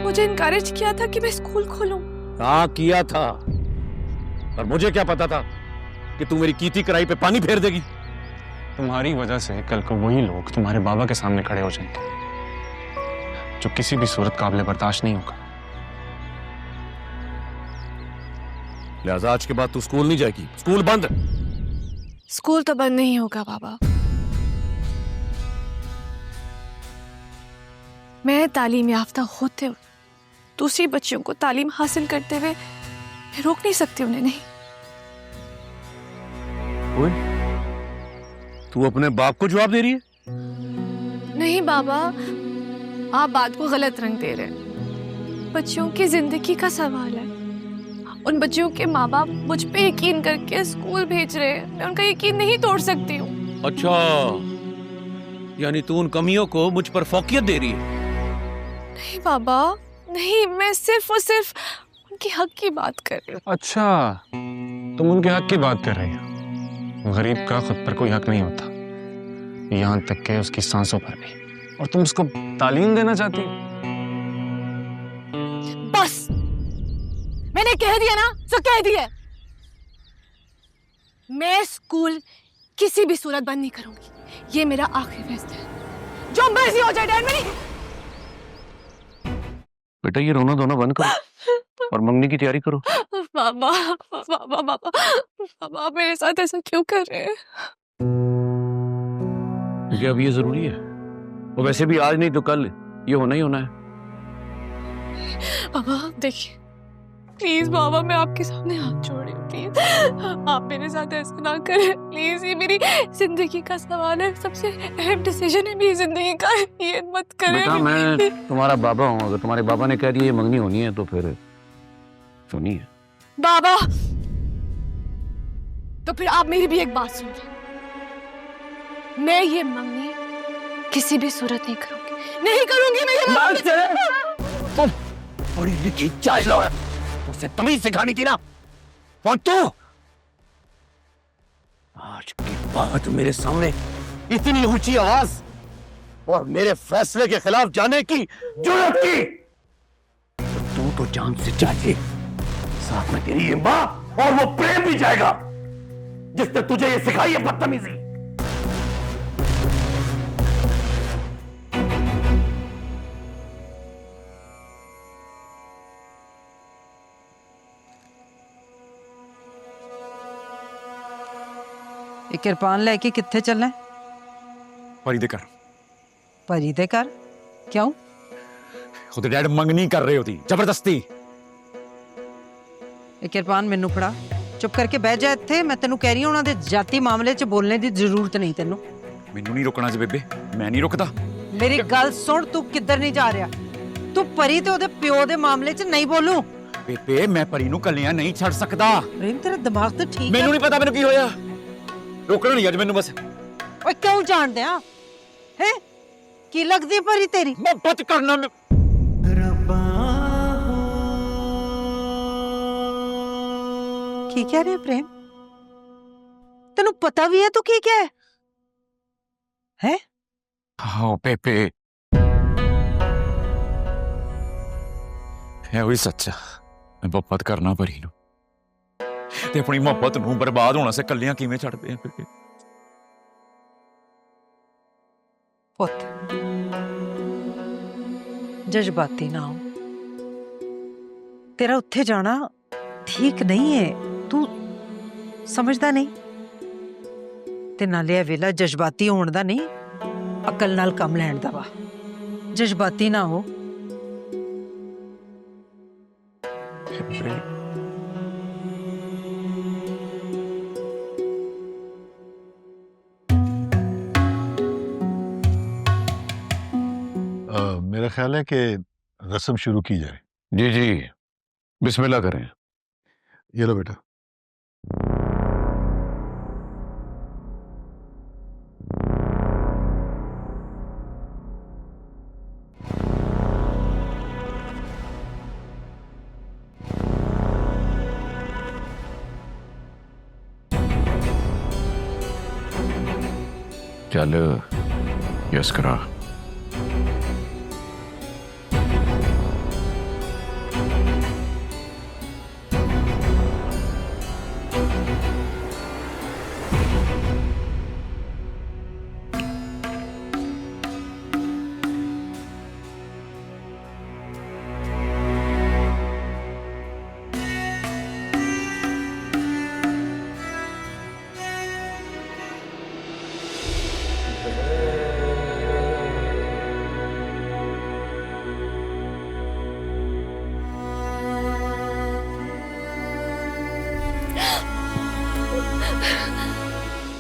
मुझे इनकरेज किया था कि मैं स्कूल खोलूं। हाँ किया था, और मुझे क्या पता था कि तू मेरी कीती कराई पे पानी फेर देगी। तुम्हारी वजह से कल को वही लोग तुम्हारे बाबा के सामने खड़े हो जाएंगे जो किसी भी सूरत काबिल बर्दाश्त नहीं होगा। लिहाजा आज के बाद तू स्कूल नहीं जाएगी, स्कूल बंद। स्कूल तो बंद नहीं होगा बाबा। मैं तालीम याफ्ता होते हुए दूसरी बच्चियों को तालीम हासिल करते हुए मैं रोक नहीं सकती उन्हें। नहीं। तू अपने बाप को जवाब दे रही है? नहीं बाबा, आप बात को गलत रंग दे रहे हैं। बच्चियों की जिंदगी का सवाल है। उन बच्चियों के माँ बाप मुझ पे यकीन करके स्कूल भेज रहे हैं, मैं उनका यकीन नहीं तोड़ सकती हूँ। अच्छा, यानी तू उन कमियों को मुझ पर फौकियत दे रही है? नहीं बाबा, नहीं, मैं सिर्फ और सिर्फ उनके हक की बात कर रही हूँ। अच्छा, तुम उनके हक की बात कर रही हो। गरीब का खुद पर कोई हक नहीं होता, यहाँ तक के उसकी सांसों पर भी। और तुम उसको तालीम देना चाहती हो? बस, मैंने कह दिया ना, तो कह दिया। मैं स्कूल किसी भी सूरत बंद नहीं करूंगी। ये मेरा आखिरी फैसला है। जो मर्जी हो जाए डैड, मेरी। बेटा ये रोना धोना बंद करो और मंगनी की तैयारी करो। बाबा बाबा बाबा बाबा, आप मेरे साथ ऐसा क्यों कर रहे हैं? क्योंकि अब ये जरूरी है। वो वैसे भी आज नहीं तो कल ये होना ही होना है। बाबा देखिए, प्लीज बाबा, मैं आपके सामने हाथ जोड़ रही हूँ, प्लीज आप मेरे साथ ऐसा ना करें प्लीज। ये मेरी जिंदगी का सवाल है, सबसे अहम डिसीजन है मेरी जिंदगी का। ये मत करें। बेटा मैं तुम्हारा बाबा हूँ, अगर तुम्हारे बाबा ने कह दिया ये मंगनी होनी है तो फिर सुनी है। बाबा, तो फिर आप मेरी भी एक बात सुनिए। मैं ये मंगनी किसी भी सूरत नहीं करूंगी, नहीं करूंगी मैं ये। बड़ी लिखी चाइल्ड है, उसे तमीज सिखानी थी ना। कौन तू? आज के बाद मेरे सामने इतनी ऊंची आवाज और मेरे फैसले के खिलाफ जाने की जुर्रत की तो तू तो जान से जाएगी, साथ में तेरी ये मां और वो प्रेम भी जाएगा जिसने तुझे ये सिखाई है बदतमीजी। ਇਹ ਕਿਰਪਾਨ ਲੈ ਕੇ ਕਿੱਥੇ ਚੱਲਣਾ ਹੈ? परी दे कर। ਭਰੀ ਦੇ ਘਰ ਕਿਉਂ? खुद डैड मंगनी कर रहे होती जबरदस्ती। ਇਹ ਕਿਰਪਾਨ ਮੈਨੂੰ ਫੜਾ, ਚੁੱਪ ਕਰਕੇ ਬਹਿ ਜਾ ਇੱਥੇ। ਮੈਂ ਤੈਨੂੰ ਕਹਿ ਰਹੀ ਹਾਂ, ਉਹਨਾਂ ਦੇ ਜਾਤੀ ਮਾਮਲੇ 'ਚ ਬੋਲਣੇ ਦੀ ਜ਼ਰੂਰਤ ਨਹੀਂ ਤੈਨੂੰ। ਮੈਨੂੰ ਨਹੀਂ ਰੁਕਣਾ ਜੀ ਬੇਬੇ, ਮੈਂ ਨਹੀਂ ਰੁਕਦਾ। ਮੇਰੀ ਗੱਲ ਸੁਣ, ਤੂੰ ਕਿੱਧਰ ਨਹੀਂ ਜਾ ਰਿਹਾ। ਤੂੰ ਪਰੀ ਤੇ ਉਹਦੇ ਪਿਓ ਦੇ ਮਾਮਲੇ 'ਚ ਨਹੀਂ ਬੋਲੂ। ਬੇਬੇ ਮੈਂ ਪਰੀ ਨੂੰ ਕੱਲਿਆਂ ਨਹੀਂ ਛੱਡ ਸਕਦਾ। ਪ੍ਰੇਮ, ਤੇਰਾ ਦਿਮਾਗ ਤਾਂ ਠੀਕ ਹੈ। ਮੈਨੂੰ ਨਹੀਂ ਪਤਾ ਮੈਨੂੰ ਕੀ ਹੋਇਆ, ਰੋਕਣਾ ਨਹੀਂ ਅੱਜ ਮੈਨੂੰ ਬਸ। ਓਏ ਕਿਉਂ ਜਾਣਦੇ ਆ ਹੈ? ਕੀ ਲੱਗਦੀ ਪਰੀ ਤੇਰੀ? ਮੁਹੱਬਤ ਕਰਨਾ ਮੈਂ। ਕੀ ਕਹਿ ਰਿਹਾ ਪ੍ਰੇਮ? ਤੈਨੂੰ ਪਤਾ ਵੀ ਹੈ ਤੂੰ ਕੀ ਕਹਿ? है हाँ पेपे है वही सच्चा मैं मोहब्बत करना परी नू ते अपनी मोहब्बत नू बर्बाद होना से कलियां किवें छड्डदे हैं फिर पुत जज्बाती ना हो तेरा उत्थे जाना ठीक नहीं है तू समझदा नहीं ते नाले ए वेला जज्बाती होने दा नहीं अकल नाल कम लैण दा वा जज्बाती ना हो मेरा ख्याल है कि रस्म शुरू की जाए। जी जी बिस्मिल्लाह करें। ये लो बेटा। चल यस करा।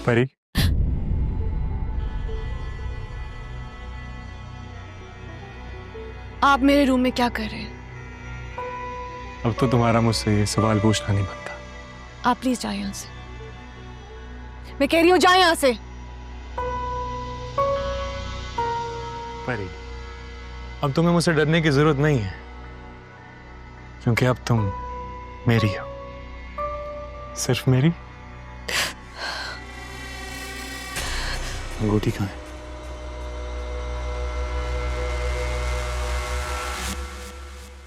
परी आप मेरे रूम में क्या कर रहे हैं? अब तो तुम्हारा मुझसे ये सवाल पूछना नहीं बनता। आप प्लीज जाए यहाँ से। मैं कह रही हूँ जाए यहाँ से। परी अब तुम्हें मुझसे डरने की जरूरत नहीं है क्योंकि अब तुम मेरी हो, सिर्फ मेरी। अंगूठी कहाँ है?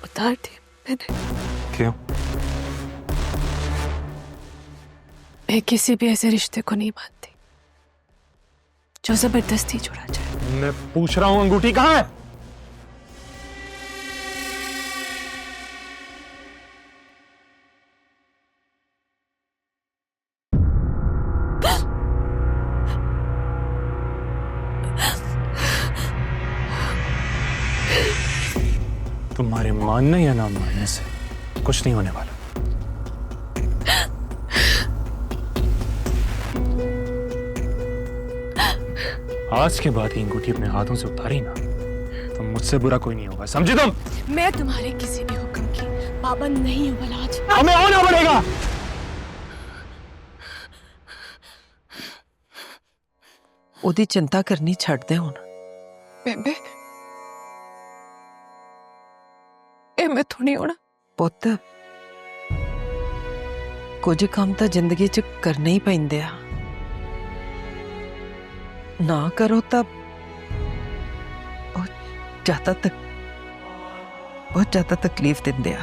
उतार दी मैंने। क्यों? मैं किसी भी ऐसे रिश्ते को नहीं मानती जो जबरदस्ती जुड़ा जाए। मैं पूछ रहा हूँ अंगूठी कहाँ है? तुम्हारे मानने या ना मानने से कुछ नहीं होने वाला। आज के बाद ये अंगूठी अपने हाथों से उतारी ना तो मुझसे बुरा कोई नहीं होगा, समझे तुम? मैं तुम्हारे किसी भी हुक्म की पाबंद नहीं हूँ बलाज। हमें होना पड़ेगा। ओदी चिंता करनी छड्ड दे हुण। बेबे ए मैं तो नहीं होना। पुत्त कुछ काम तो जिंदगी च करने ही पैंदे आ, ना करो तब बहुत ज्यादा तकलीफ दिंदे आ।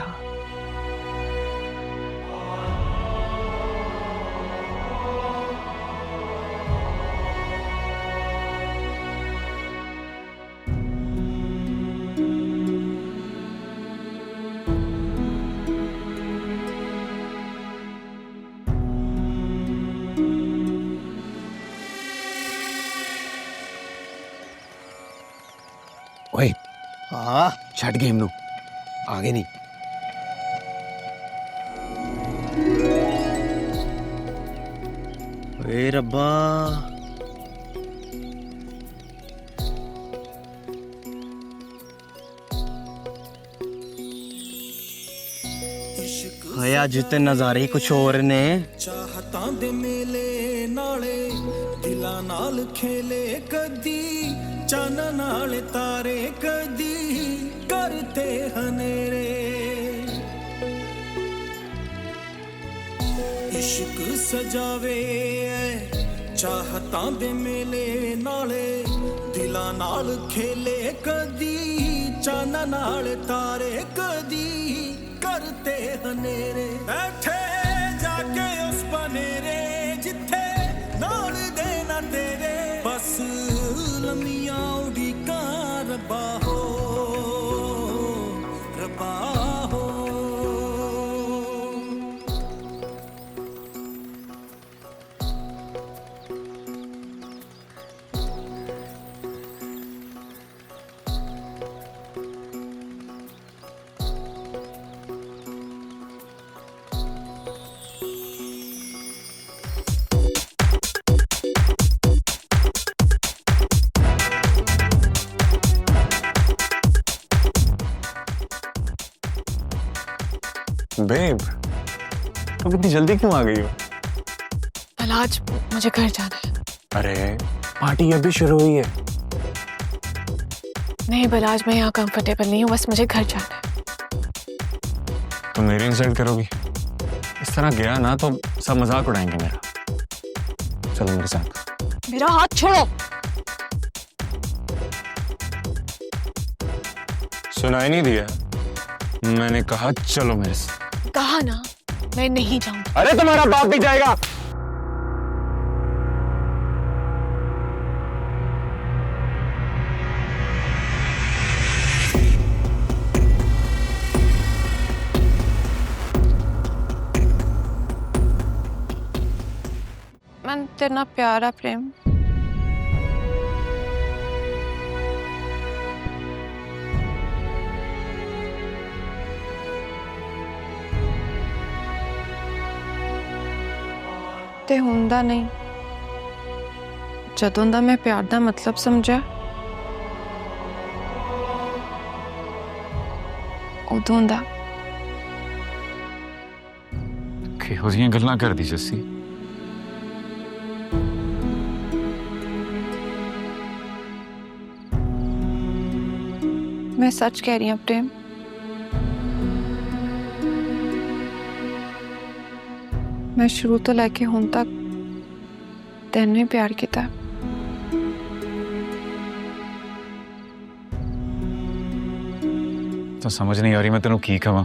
ओए हाँ छट गेम नु आगे नहीं। ए रब्बा हाय अज ते नजारे ही कुछ और ने। चाहतां दे मेले नाले दिलां नाल खेले कदी चन नाल तारे कदी करते हनेरे इश्क सजावे ਚਾਹਤਾਂ ਦੇ ਮੇਲੇ ਨਾਲੇ ਦਿਲਾਂ ਨਾਲ ਖੇਲੇ ਕਦੀ ਚਾਨਣ ਨਾਲ ਤਾਰੇ ਕਦੀ करते हनेरे बैठे जाके उस बनेरे जिथे नाल देना तेरे बस लम्मियां उड़ीका रब्बा हो रब्बा हो। बेब, तुम इतनी जल्दी क्यों आ गई हो? कल आज मुझे घर जाना है। अरे पार्टी अभी शुरू हुई है। नहीं बलाज, मैं यहाँ कंफर्टेबल नहीं हूँ, बस मुझे घर जाना है। तुम मेरी इंसल्ट करोगी? इस तरह गया ना तो सब मजाक उड़ाएंगे मेरा। चलो मेरे साथ। मेरा हाथ छोड़ो। सुनाई नहीं दिया? मैंने कहा चलो मेरे साथ। कहा ना मैं नहीं जाऊंगी। अरे तुम्हारा बाप भी जाएगा। मैं तेरे ना प्यारा प्रेम। ਤੇ ਹੁੰਦਾ ਨਹੀਂ ਜਦੋਂ ਦਾ ਮੈਂ ਪਿਆਰ ਦਾ ਮਤਲਬ ਸਮਝਿਆ ਉਦੋਂ ਦਾ ਕਿਹੋ ਜਿਹੀਆਂ ਗੱਲਾਂ ਕਰਦੀ ਜੱਸੀ। मैं सच कह रही हूँ प्रेम। मैं शुरू तो लेके हुण तक तेनू ही प्यार किया। तो समझ नहीं आ रही मैं तेनू की कहां।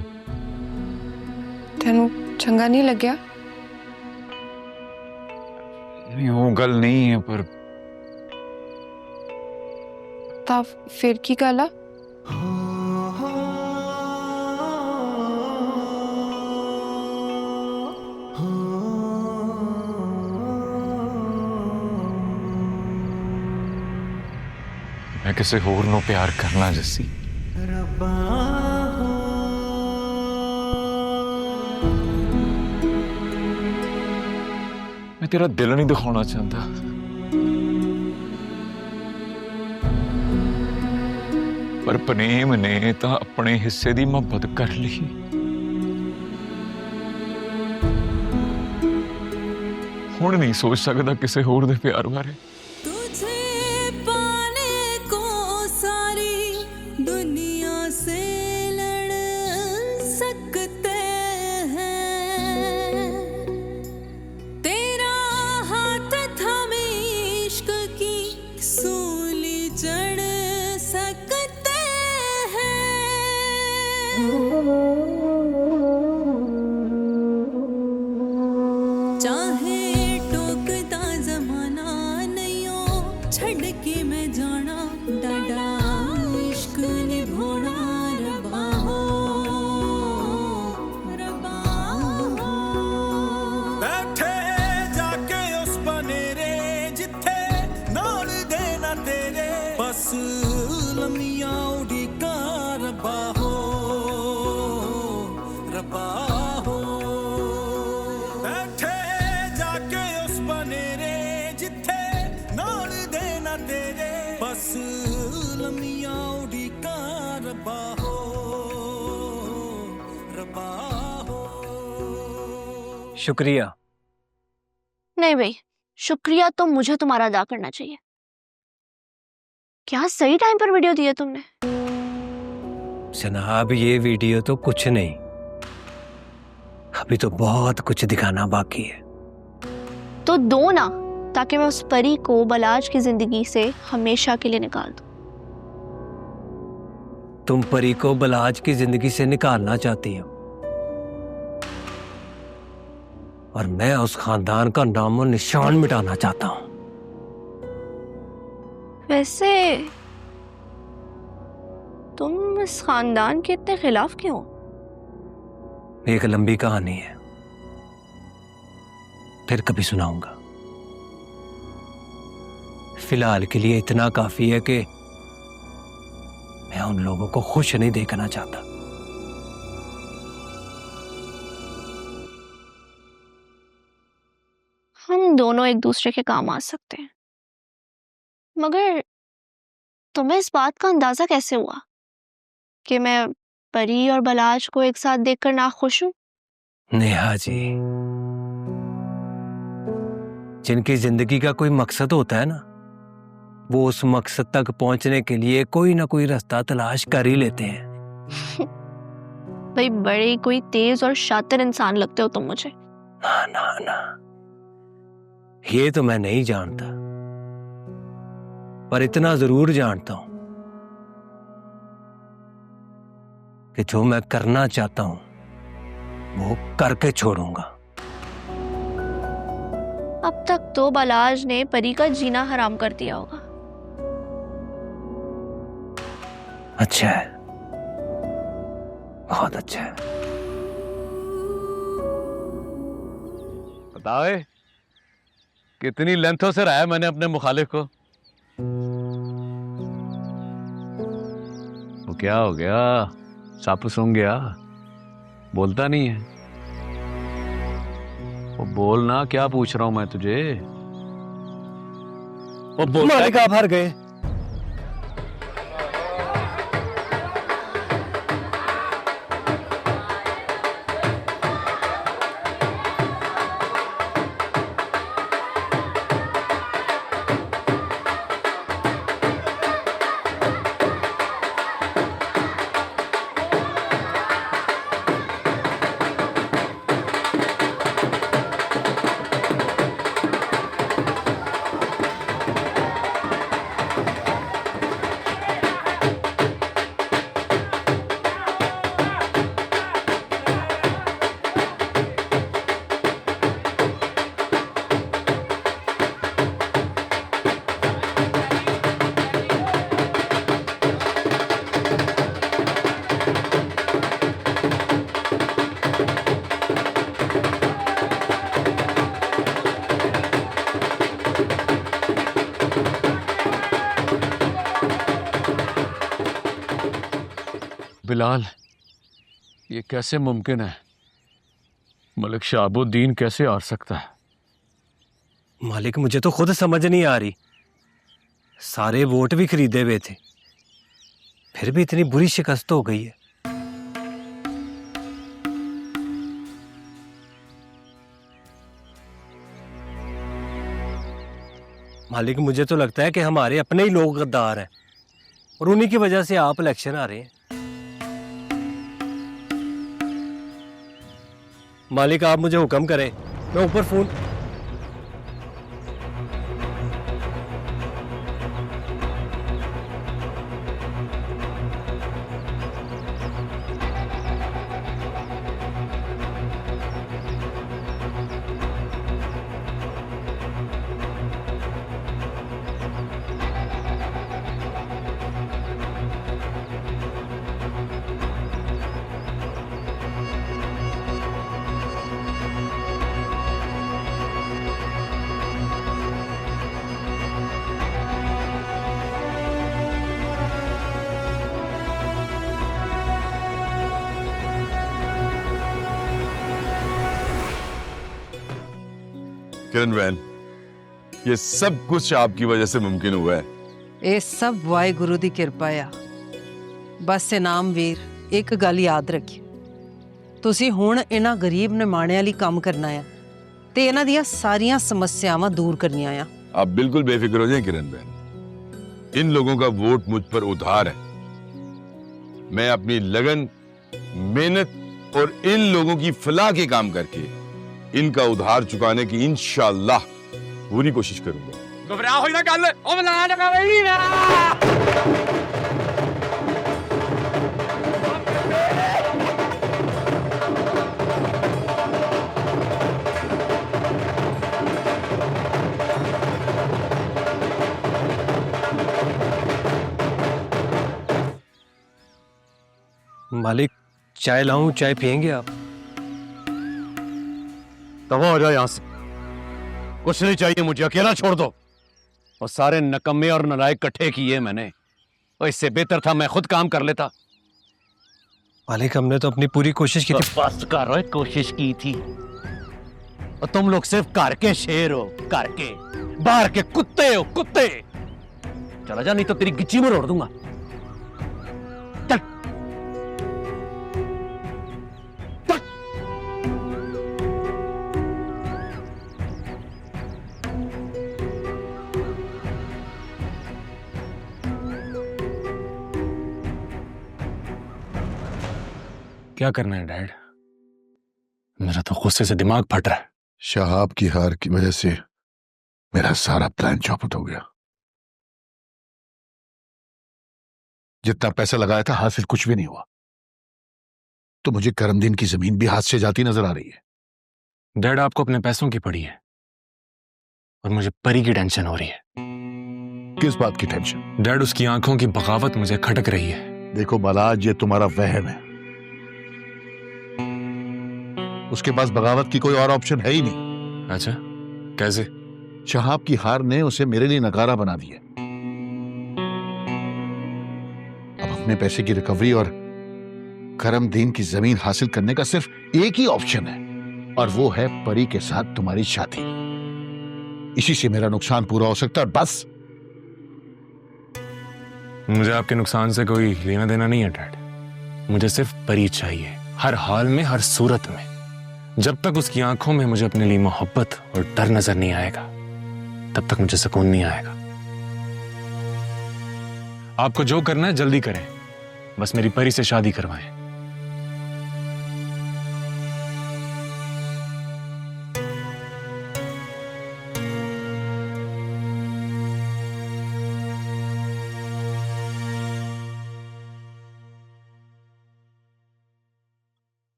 तेनू चंगा नहीं लग्या? नहीं वो गल नहीं है पर ता फिर की गल आ? मैं किसी होर नू प्यार करना जस्सी। मैं तेरा दिल नहीं दिखाना चाहता। पर प्रेम ने तो अपने हिस्से की मोहब्बत कर ली। हुण नहीं सोच सकता किसी होर दे प्यार बारे। चाहे टोकता जमाना नहीं हो छड़ के मैं जाना डाडा इश्क निभाना रब्बा हो रब्बा हो। बैठे जाके उस बनेरे जिथे नाल देना तेरे बस लम्मियां उड़ीका रब्बा हो रब्बा हो। बैठे जाके उस बनेरे जिथे नाल देना तेरे बस लम्मियां उड़ीका रब्बा हो रब्बा हो। शुक्रिया। नहीं भाई, शुक्रिया तो मुझे तुम्हारा अदा करना चाहिए। क्या सही टाइम पर वीडियो दी है तुमने? जनाब ये वीडियो तो कुछ नहीं, अभी तो बहुत कुछ दिखाना बाकी है। तो दो ना, ताकि मैं उस परी को बलाज की जिंदगी से हमेशा के लिए निकाल दूं। तुम परी को बलाज की जिंदगी से निकालना चाहती हो और मैं उस खानदान का नामो निशान मिटाना चाहता हूं। वैसे तुम इस खानदान के इतने खिलाफ क्यों? एक लंबी कहानी है, फिर कभी सुनाऊंगा। फिलहाल के लिए इतना काफी है कि मैं उन लोगों को खुश नहीं देखना चाहता। हम दोनों एक दूसरे के काम आ सकते हैं, मगर तुम्हें इस बात का अंदाजा कैसे हुआ कि मैं परी और बलाज को एक साथ देखकर नाखुश हूं? नेहा जी, जिनकी जिंदगी का कोई मकसद होता है ना, वो उस मकसद तक पहुंचने के लिए कोई ना कोई रास्ता तलाश कर ही लेते हैं। भाई बड़े कोई तेज और शातिर इंसान लगते हो तुम मुझे। ना ना ना, ये तो मैं नहीं जानता, पर इतना जरूर जानता हूं कि जो मैं करना चाहता हूं वो करके छोड़ूंगा। अब तक तो बलाज ने परी का जीना हराम कर दिया होगा। अच्छा है, बहुत अच्छा है। बताओ कितनी लेंथों से रहा है मैंने अपने मुखालिफ को। वो क्या हो गया, सप सूंघ गया, बोलता नहीं है? वो बोलना, क्या पूछ रहा हूं मैं तुझे? वो बोल, मालिक आप हार गए। बिलाल, ये कैसे मुमकिन है? मलिक शहाबुद्दीन कैसे हार सकता है? मालिक मुझे तो खुद समझ नहीं आ रही। सारे वोट भी खरीदे हुए थे, फिर भी इतनी बुरी शिकस्त हो गई है। मालिक मुझे तो लगता है कि हमारे अपने ही लोग गद्दार हैं और उन्हीं की वजह से आप इलेक्शन आ रहे हैं। मालिक आप मुझे हुक्म करें, मैं ऊपर फोन। किरण बहन, ये सब कुछ आपकी वजह से मुमकिन हुआ है। ਇਹ ਸਭ ਵਾਹਿਗੁਰੂ ਦੀ ਕਿਰਪਾ ਆ। ਬਸ ਇਨਾਮ ਵੀਰ ਇੱਕ ਗੱਲ ਯਾਦ ਰੱਖਿਓ, ਤੁਸੀਂ ਹੁਣ ਇਹਨਾਂ ਗਰੀਬ ਨਿਮਾਣਿਆਂ ਲਈ ਕੰਮ ਕਰਨਾ ਆ ਤੇ ਇਹਨਾਂ ਦੀਆਂ ਸਾਰੀਆਂ ਸਮੱਸਿਆਵਾਂ ਦੂਰ ਕਰਨੀਆਂ ਆ। आप बिल्कुल बेफिक्र हो जाएं किरण बहन, इन लोगों का वोट मुझ पर उधार है। मैं अपनी लगन, मेहनत और इन लोगों की फलाह के काम करके इनका उधार चुकाने की इंशाअल्लाह पूरी कोशिश करूंगा। घबरा होई ना गल ओ मना लगा बई ना। मालिक चाय लाऊं? चाय पियेंगे आप? दफा हो जाओ यहां से, कुछ नहीं चाहिए मुझे, अकेला छोड़ दो। और सारे नकम्मे और नालायक इकट्ठे किए मैंने, और इससे बेहतर था मैं खुद काम कर लेता। मालिक हमने तो अपनी पूरी कोशिश की थी। बस करो, कोशिश की थी। और तुम लोग सिर्फ घर के शेर हो, घर के, बाहर के कुत्ते हो, कुत्ते। चला जा, नहीं तो तेरी गिच्ची में रोड़ दूंगा। चल। क्या करना है डैड? मेरा तो गुस्से से दिमाग फट रहा है। शहाब की हार की वजह से मेरा सारा प्लान चौपट हो गया। जितना पैसा लगाया था हासिल कुछ भी नहीं हुआ। तो मुझे करमदीन की जमीन भी हाथ से जाती नजर आ रही है। डैड आपको अपने पैसों की पड़ी है और मुझे परी की टेंशन हो रही है। किस बात की टेंशन? डैड उसकी आंखों की बगावत मुझे खटक रही है। देखो बालाज, ये तुम्हारा वहम है। उसके पास बगावत की कोई और ऑप्शन है ही नहीं। अच्छा, कैसे? शहाब की हार ने उसे मेरे लिए नकारा बना दिया। अब अपने पैसे की रिकवरी और करमदीन की जमीन हासिल करने का सिर्फ एक ही ऑप्शन है, और वो है परी के साथ तुम्हारी शादी। इसी से मेरा नुकसान पूरा हो सकता है। बस मुझे आपके नुकसान से कोई लेना देना नहीं है डैड। मुझे सिर्फ परी चाहिए, हर हाल में, हर सूरत में। जब तक उसकी आंखों में मुझे अपने लिए मोहब्बत और डर नजर नहीं आएगा, तब तक मुझे सुकून नहीं आएगा। आपको जो करना है जल्दी करें, बस मेरी परी से शादी करवाएं।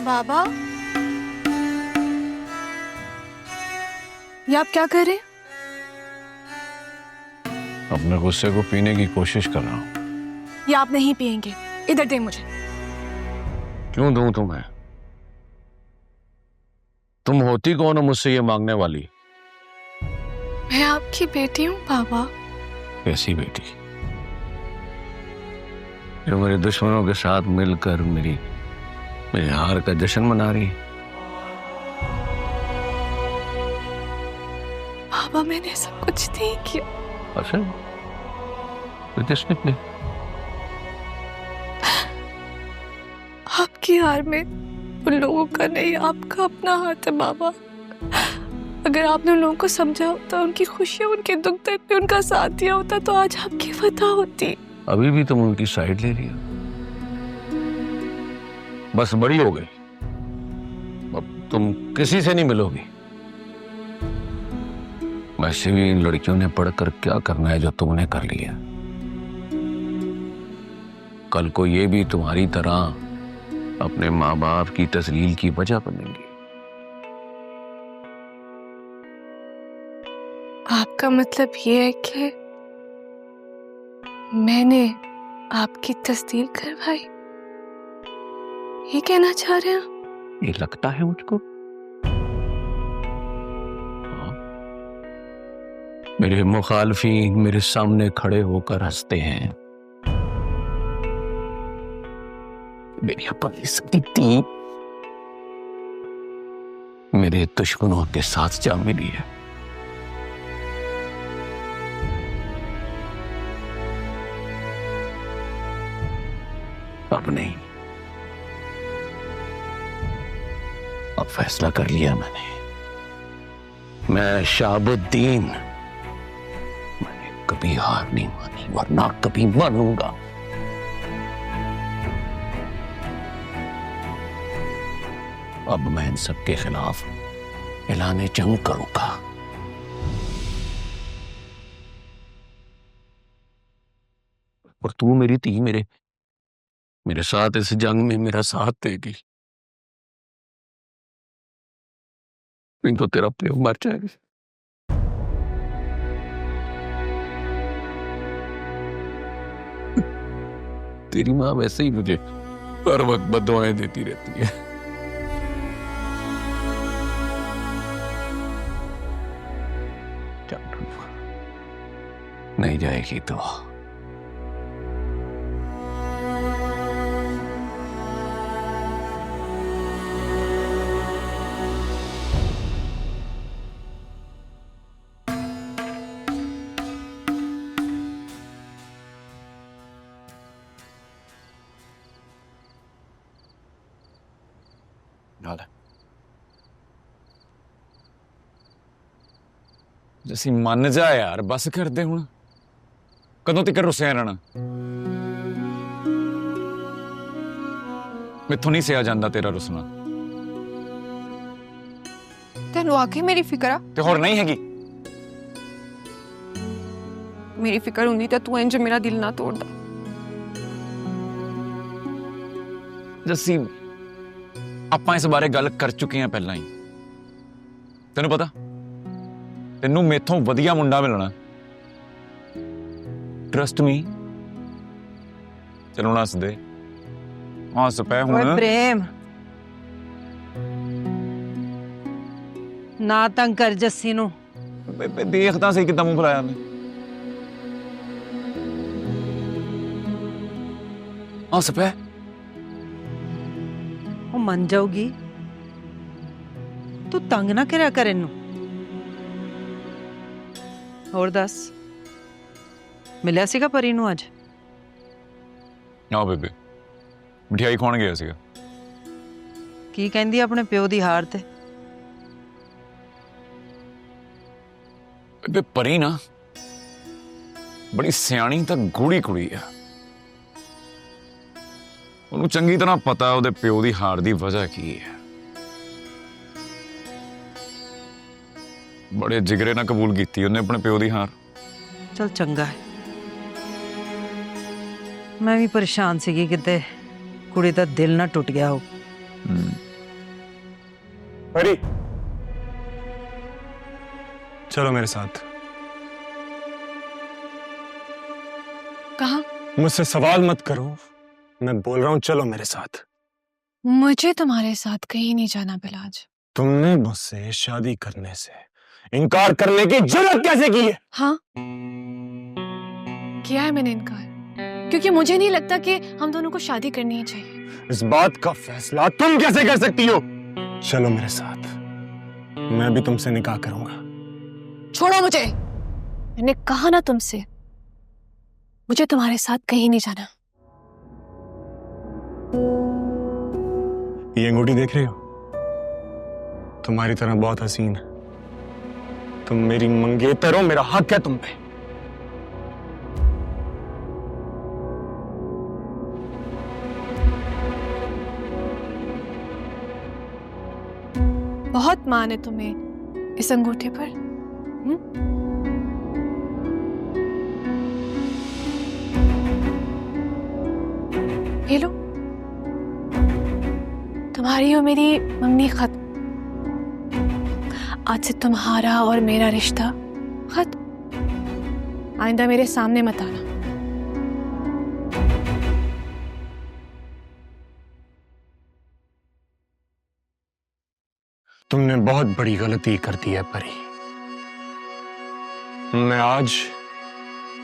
बाबा, ये आप क्या कर रहे हैं? अपने गुस्से को पीने की कोशिश कर रहा हूं। ये आप नहीं पिएंगे, इधर दे मुझे। क्यों दूं तुम्हें? तुम होती कौन हो मुझसे ये मांगने वाली? मैं आपकी बेटी हूँ बाबा। कैसी बेटी? जो मेरे दुश्मनों के साथ मिलकर मेरे हार का जश्न मना रही। बाबा, मैंने सब कुछ नहीं किया। अच्छा, तो किसने किया? आपकी हार में उन लोगों का नहीं, आपका अपना हाथ है बाबा। अगर आपने उन लोगों को समझा होता, उनकी खुशियां, उनके दुख दर्द पे उनका साथ दिया होता, तो आज आपकी फतह होती। अभी भी तुम उनकी साइड ले रही हो। बस बड़ी हो गई, अब तुम किसी से नहीं मिलोगी। वैसे भी इन लड़कियों ने पढ़कर क्या करना है जो तुमने कर लिया। कल को ये भी तुम्हारी तरह अपने माँ बाप की तस्लील की वजह बनेंगी। आपका मतलब ये है कि मैंने आपकी तस्दील करवाई, ये कहना चाह रहे हैं? ये लगता है मुझको। मेरे मुखालफी मेरे सामने खड़े होकर हंसते हैं। मेरी अपनी स्थिति मेरे दुश्मनों के साथ जा मिली है। अब नहीं, अब फैसला कर लिया मैंने। मैं शहाबुद्दीन, मैंने कभी हार नहीं मानी और ना कभी मानूंगा। अब मैं इन सबके खिलाफ ऐलान जंग करूंगा। और तू मेरी धी मेरे साथ इस जंग में मेरा साथ देगी। नहीं तो तेरा प्यो मर जाएगा। तेरी माँ वैसे ही मुझे हर वक्त बददुआएं देती रहती है। नहीं जाएगी तो जैसी मन जा यार, बस कर दे हुण। कदों तक रुसिया रहना? मैथों नहीं सिया जांदा तेरा रुसना। तेनू आके मेरी फिक्र आ ते होर नहीं हैगी? मेरी फिक्र हुंदी तां तू इंज मेरा दिल ना तोड़दा। जस्सी आपां इस बारे गल कर चुके हैं पहला ही। तेनू पता तेनू मेथों वधिया मुंडा मिलना। Trust me. चलो हस दे, हस पै ओए हुण। प्रेम ना तंग कर जस्सी नू। देखता सही कितना मुंह फुलाया मैं। हस पै। वो मन जाऊगी। तू तंग ना करया कर इनू। और दस मिलिया सीगा परी नू अज? ना बेबे, मिठाई खाण गया सीगा। की कहंदी अपने प्यो दी हार ते? बेबे परी ना बड़ी सियाणी तां गूढ़ी कुड़ी आ। ਉਹਨੂੰ ਚੰਗੀ ਤਰ੍ਹਾਂ ਪਤਾ ਉਹਦੇ ਪਿਓ ਦੀ ਹਾਰ ਦੀ ਵਜ੍ਹਾ ਕੀ ਹੈ। ਬੜੇ ਜਿਗਰੇ ਨਾਲ ਕਬੂਲ ਕੀਤੀ ਉਹਨੇ ਆਪਣੇ ਪਿਓ ਦੀ ਹਾਰ। चल चंगा है। मैं भी परेशान सी किते कुड़ी दा दिल ना टूट गया हो। परी चलो मेरे साथ। कहाँ? मुझसे सवाल मत करो, मैं बोल रहा हूँ चलो मेरे साथ। मुझे तुम्हारे साथ कहीं नहीं जाना बिलाज। तुमने मुझसे शादी करने से इनकार करने की जुर्रत कैसे की है? हाँ किया है मैंने इनकार, क्योंकि मुझे नहीं लगता कि हम दोनों को शादी करनी ही चाहिए। इस बात का फैसला तुम कैसे कर सकती हो? चलो मेरे साथ, मैं भी तुमसे निकाह करूंगा। छोड़ो मुझे, मैंने कहा ना तुमसे, मुझे तुम्हारे साथ कहीं नहीं जाना। ये अंगूठी देख रहे हो? तुम्हारी तरह बहुत हसीन है। तुम मेरी मंगेतर हो, मेरा हक है तुम पे। बहुत मान है तुम्हें इस अंगूठे पर। ये लो, तुम्हारी और मेरी मंगनी खत। आज से तुम्हारा और मेरा रिश्ता खत्म। आइंदा मेरे सामने मत आना। तुमने बहुत बड़ी गलती कर दी है परी। मैं आज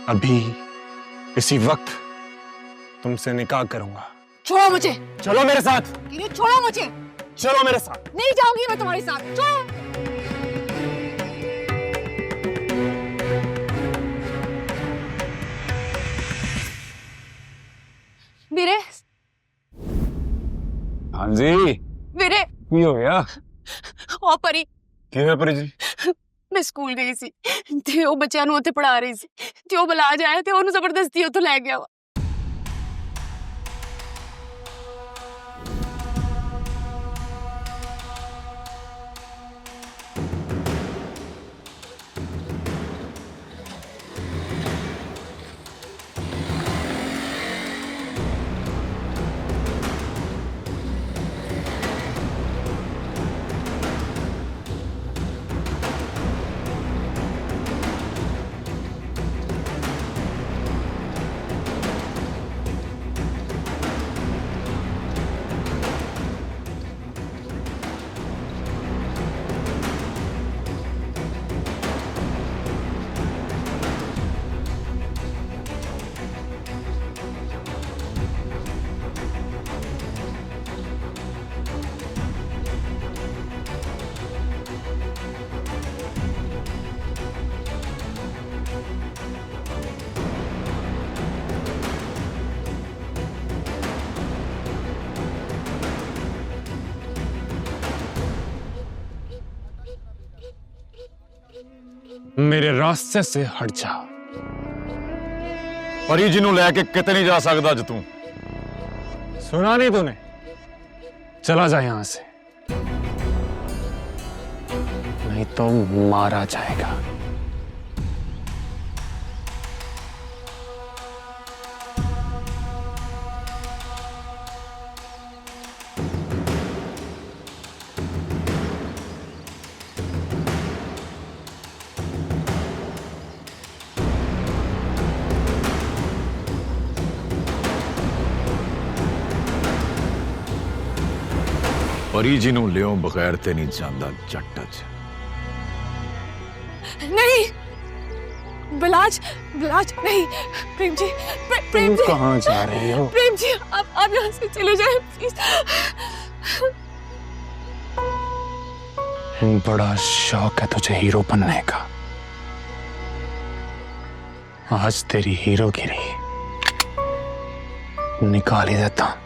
अभी इसी वक्त तुमसे निकाह करूंगा। छोड़ो मुझे। चलो मेरे साथ। छोड़ो मुझे। चलो मेरे साथ। नहीं जाऊंगी मैं तुम्हारे साथ। छोड़ो। वीरे। हाँ जी। वीरे। की हो गया? ओ परी। क्यों है परी जी? ਮੈਂ ਸਕੂਲ ਗਈ ਸੀ ਤੇ ਉਹ ਬੱਚਿਆਂ ਨੂੰ ਉੱਥੇ ਪੜ੍ਹਾ ਰਹੀ ਸੀ ਤੇ ਉਹ ਬਲਾਜ ਆਇਆ ਤੇ ਉਹਨੂੰ ਜ਼ਬਰਦਸਤੀ ਉੱਥੋਂ ਲੈ ਗਿਆ ਵਾ। मेरे रास्ते से हट जा। परी जी नूं लैके किते नहीं जा सकदा अज तू। सुना नहीं तूने? चला जा यहां से, नहीं तो मारा जाएगा। परी जी नूं लियो बगैर ते नहीं जांदा जट अज। नहीं बलाज, बलाज नहीं। प्रेम जी, प्रेम जी कहाँ जा रही हो? प्रेम जी आप यहाँ से चले जाए प्लीज। बड़ा शौक है तुझे हीरो बनने का। आज तेरी हीरोगिरी निकाल ही देता हूं।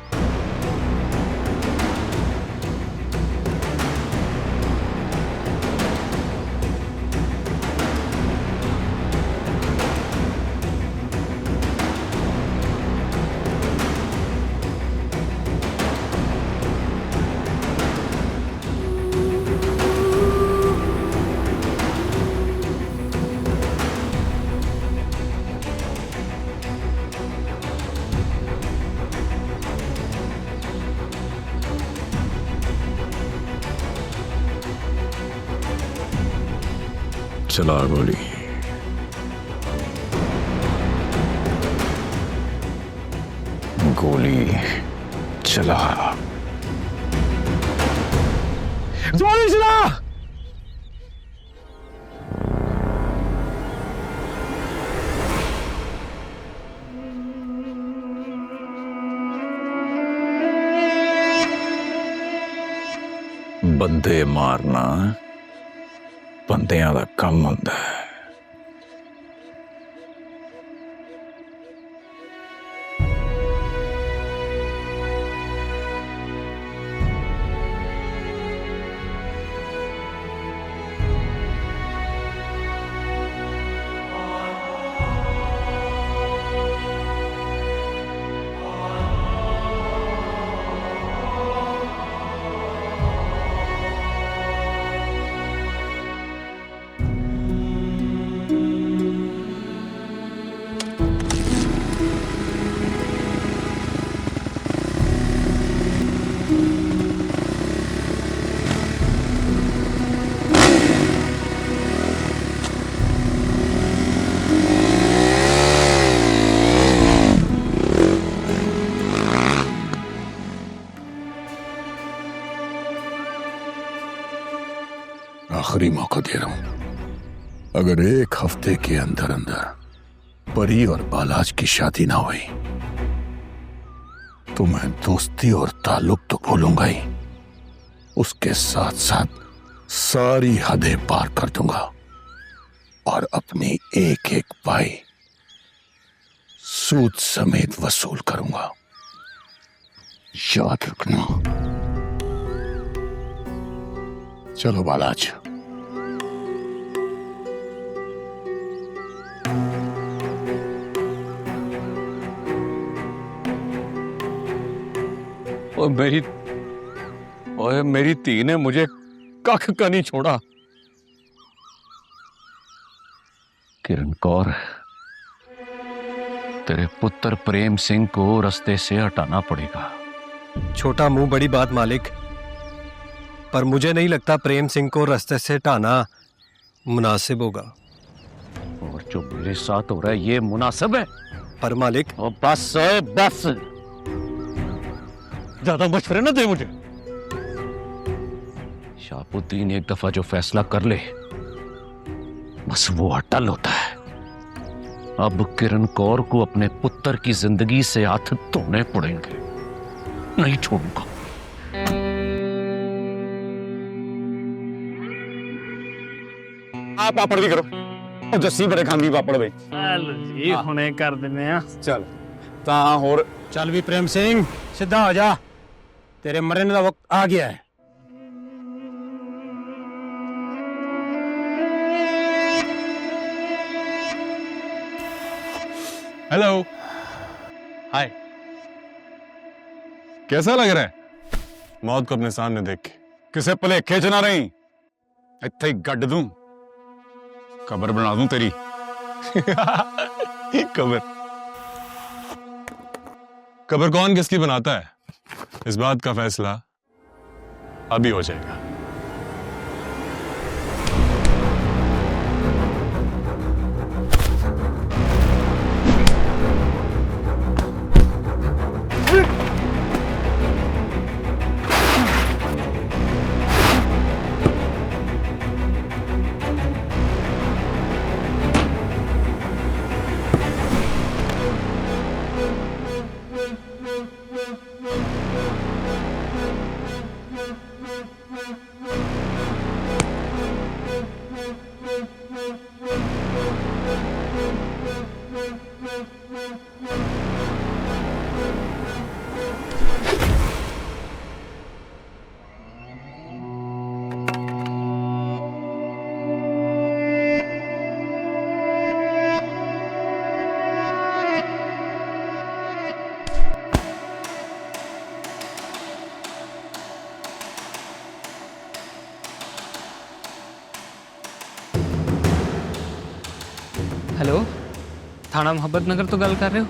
चला गोली। गोली चला। गोली चला। बंदे मारना बंदियां दा कम हुंदा है। आखिरी मौका दे रहा हूं। अगर एक हफ्ते के अंदर अंदर परी और बालाज की शादी ना हुई तो मैं दोस्ती और ताल्लुक तो भूलूंगा ही, उसके साथ साथ सारी हदें पार कर दूंगा और अपनी एक एक पाई सूद समेत वसूल करूंगा। याद रखना। चलो बालाज। ओए मेरी धी ने मुझे कख का नहीं छोड़ा। किरण कौर, तेरे पुत्र प्रेम सिंह को रास्ते से हटाना पड़ेगा। छोटा मुंह बड़ी बात मालिक, पर मुझे नहीं लगता प्रेम सिंह को रास्ते से हटाना मुनासिब होगा। और जो मेरे साथ हो रहा है ये मुनासिब है? पर मालिक, और बस बस, ज्यादा मशवरे ना दे मुझे। शाहबुद्दीन एक दफा जो फैसला कर ले बस वो अटल होता है। अब किरण कौर को अपने पुत्र की जिंदगी से हाथ धोने पड़ेंगे, नहीं छोड़ूंगा। आप पापड़ भी करो और जस्सी बड़े खांदी पापड़ वे जी हुणे कर दिने आ। चल तां होर चल भी प्रेम सिंह सीधा हो जा, तेरे मरने का वक्त आ गया है। हेलो, हाय। कैसा लग रहा है मौत को अपने सामने देख के? किसे भुलेखे च ना रही, इत्थे ही गड्ढ दूं, कब्र बना दूं तेरी। कब्र कब्र कौन किसकी बनाता है, इस बात का फैसला अभी हो जाएगा। हेलो, थाना मोहब्बत नगर तो गल कर रहे हो?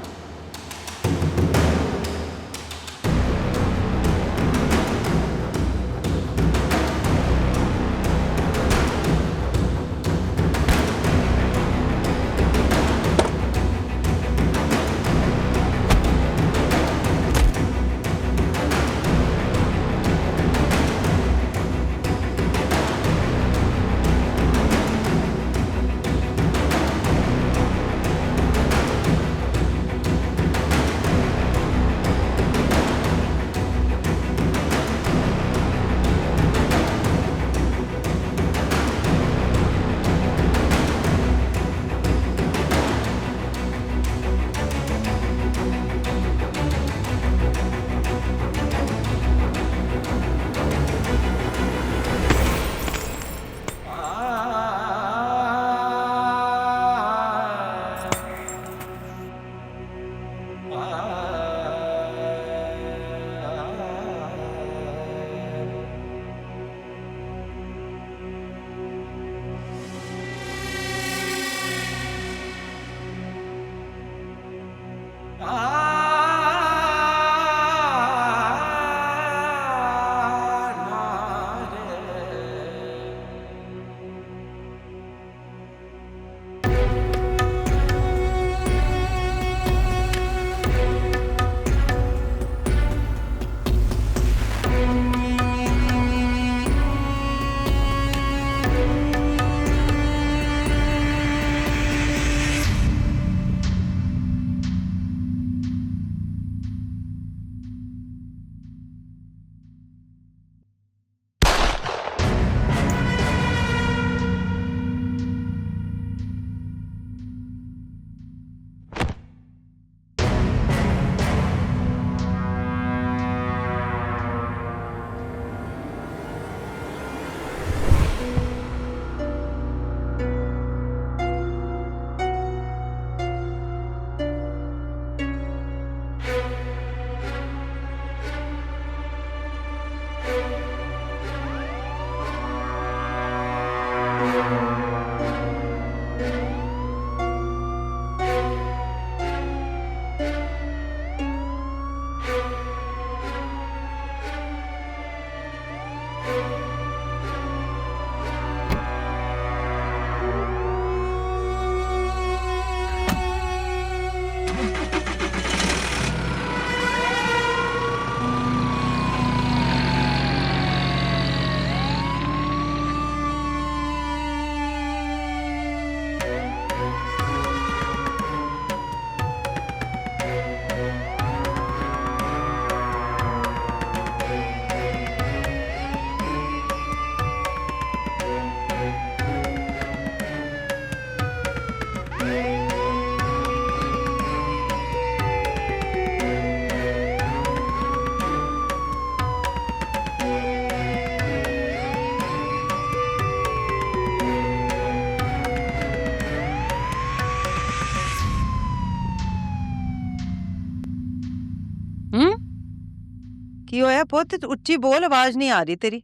की होया पुत्त उच्ची बोल आवाज नहीं आ रही तेरी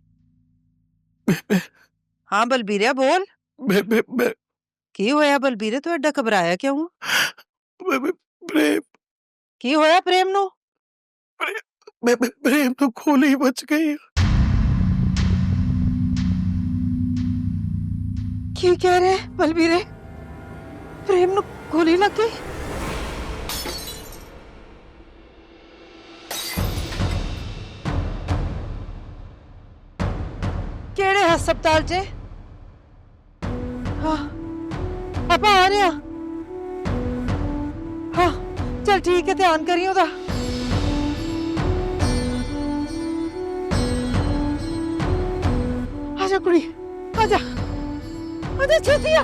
हाँ बलबीरे बोल की होया बलबीरे तू एडा घबराया क्यों प्रेम की होया प्रेम नु प्रेम तो गोली बच गई की कह रहे बलबीरे प्रेम नु गोली लग गई केड़े हस्पताल च हाँ पापा आ रहे हाँ चल ठीक है ध्यान करियो दा आजा कुड़ी आजा आजा छेती आ